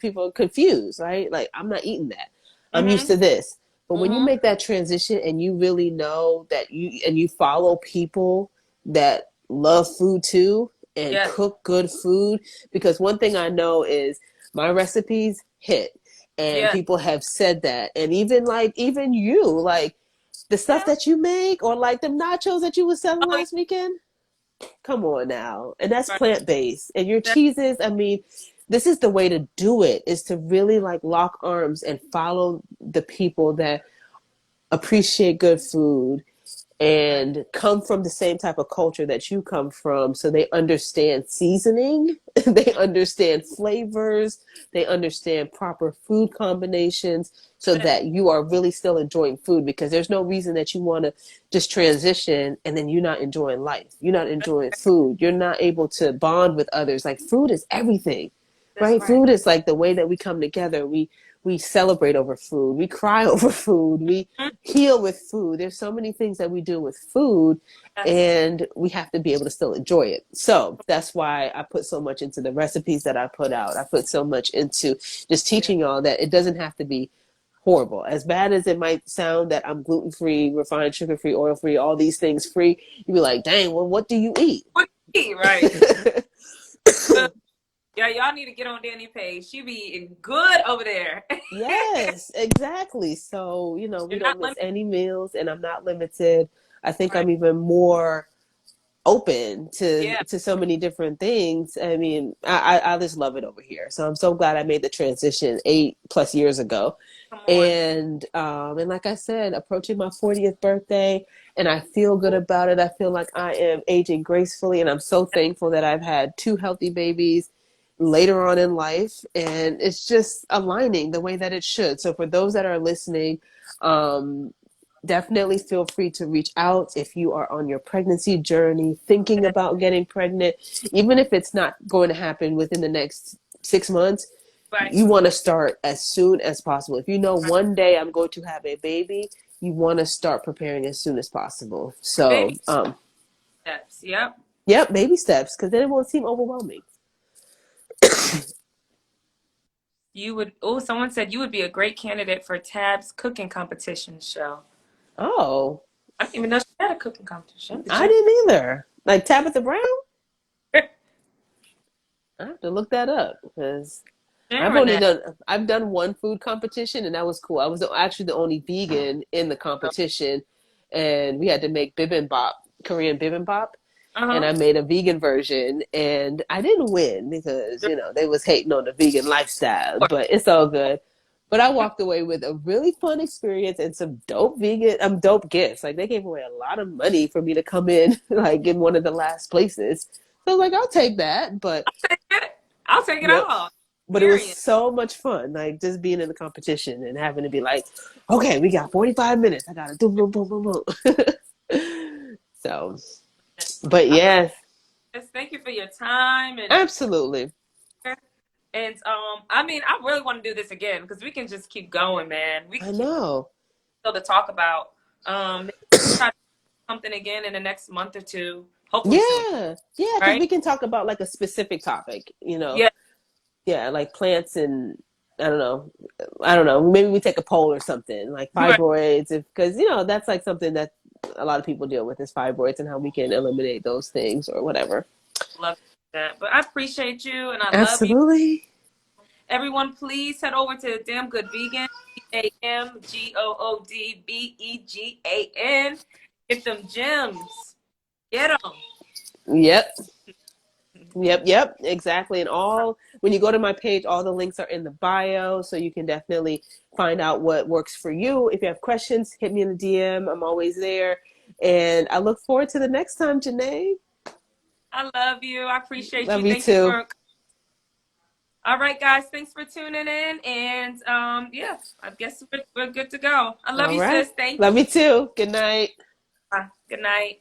People are confused, right? Like, I'm not eating that. I'm used Mm-hmm. to this. But when you Mm-hmm. make that transition and you really know that you follow people that love food too and Yes. cook good food, because one thing I know is my recipes hit, and Yes. people have said that. And even you, like the stuff Yeah. that you make, or like the nachos that you were selling Oh, last weekend. Come on now. And that's Right. plant based. And your That- cheeses, I mean, this is the way to do it, is to really like lock arms and follow the people that appreciate good food right. and come from the same type of culture that you come from, so they understand seasoning, they understand flavors, they understand proper food combinations, so that you are really still enjoying food, because there's no reason that you want to just transition and then you're not enjoying life, you're not enjoying food, you're not able to bond with others. Like, food is everything, That's right? right. Food is like the way that we come together. We celebrate over food, we cry over food, we Mhm. heal with food. There's so many things that we do with food, Yes. and we have to be able to still enjoy it. So that's why I put so much into the recipes that I put out. I put so much into just Yeah. teaching y'all that it doesn't have to be horrible. As bad as it might sound that I'm gluten free, refined sugar free, oil free, all these things free, you'd be like, dang, well, what do you eat? What you eat, right? Good. Yeah, y'all need to get on Danny page. She be eating good over there. Yes, exactly. So, we You're don't not miss limited. any meals, and I'm not limited. I think Right. I'm even more open to Yeah. so many different things. I mean, I just love it over here. So I'm so glad I made the transition 8+ years ago. Come on. And like I said, approaching my 40th birthday, and I feel good about it. I feel like I am aging gracefully, and I'm so thankful that I've had two healthy babies later on in life, and it's just aligning the way that it should. So for those that are listening, um, definitely feel free to reach out if you are on your pregnancy journey, thinking about getting pregnant, even if it's not going to happen within the next 6 months. Right. You want to start as soon as possible. If you know Right. one day I'm going to have a baby, you want to start preparing as soon as possible. So, Baby steps. Yep. yep, baby steps, because then it won't seem overwhelming. You would. Oh, someone said you would be a great candidate for Tab's cooking competition show. Oh, I didn't even know she had a cooking competition. Did I you? didn't either. Like Tabitha Brown? I have to look that up, because Sharing that. I've done one food competition, and that was cool. I was actually the only vegan in the competition, and we had to make bibimbap, Korean bibimbap, and Uh I made a vegan version, and I didn't win because, they was hating on the vegan lifestyle, huh. but it's all good. But I walked away with a really fun experience and some dope gifts. Like, they gave away a lot of money for me to come in, like in one of the last places. So I was like, I'll take that. But I'll take it yep, all. but it was Period. so much fun, like just being in the competition and having to be like, okay, we got 45 minutes. I gotta do boom, boom, boom, boom. So, but I love yes, this. Thank you for your time absolutely. and I mean I really want to do this again because we can just keep going, man. We I can keep know. still to talk about. Maybe try to do something again in the next month or two, hopefully soon. Yeah, yeah, because Right? we can talk about like a specific topic, Yeah. Yeah, like plants and I don't know, I don't know. Maybe we take a poll or something like Right. fibroids, because that's like something that a lot of people deal with, is fibroids, and how we can eliminate those things or whatever. Love that. But I appreciate you and I love you. Absolutely. Everyone, please head over to Damn Good Vegan, DamGoodBegan. Get them gems. Get them. Yep. Yep, exactly. And when you go to my page, all the links are in the bio, so you can definitely find out what works for you. If you have questions, hit me in the DM. I'm always there. And I look forward to the next time, Janae. I love you. I appreciate you. Love you Thank you too. for. All right, guys. Thanks for tuning in. And yeah, I guess we're good to go. I love All you, right. sis. Thank Love you too. Good night. you. Good night.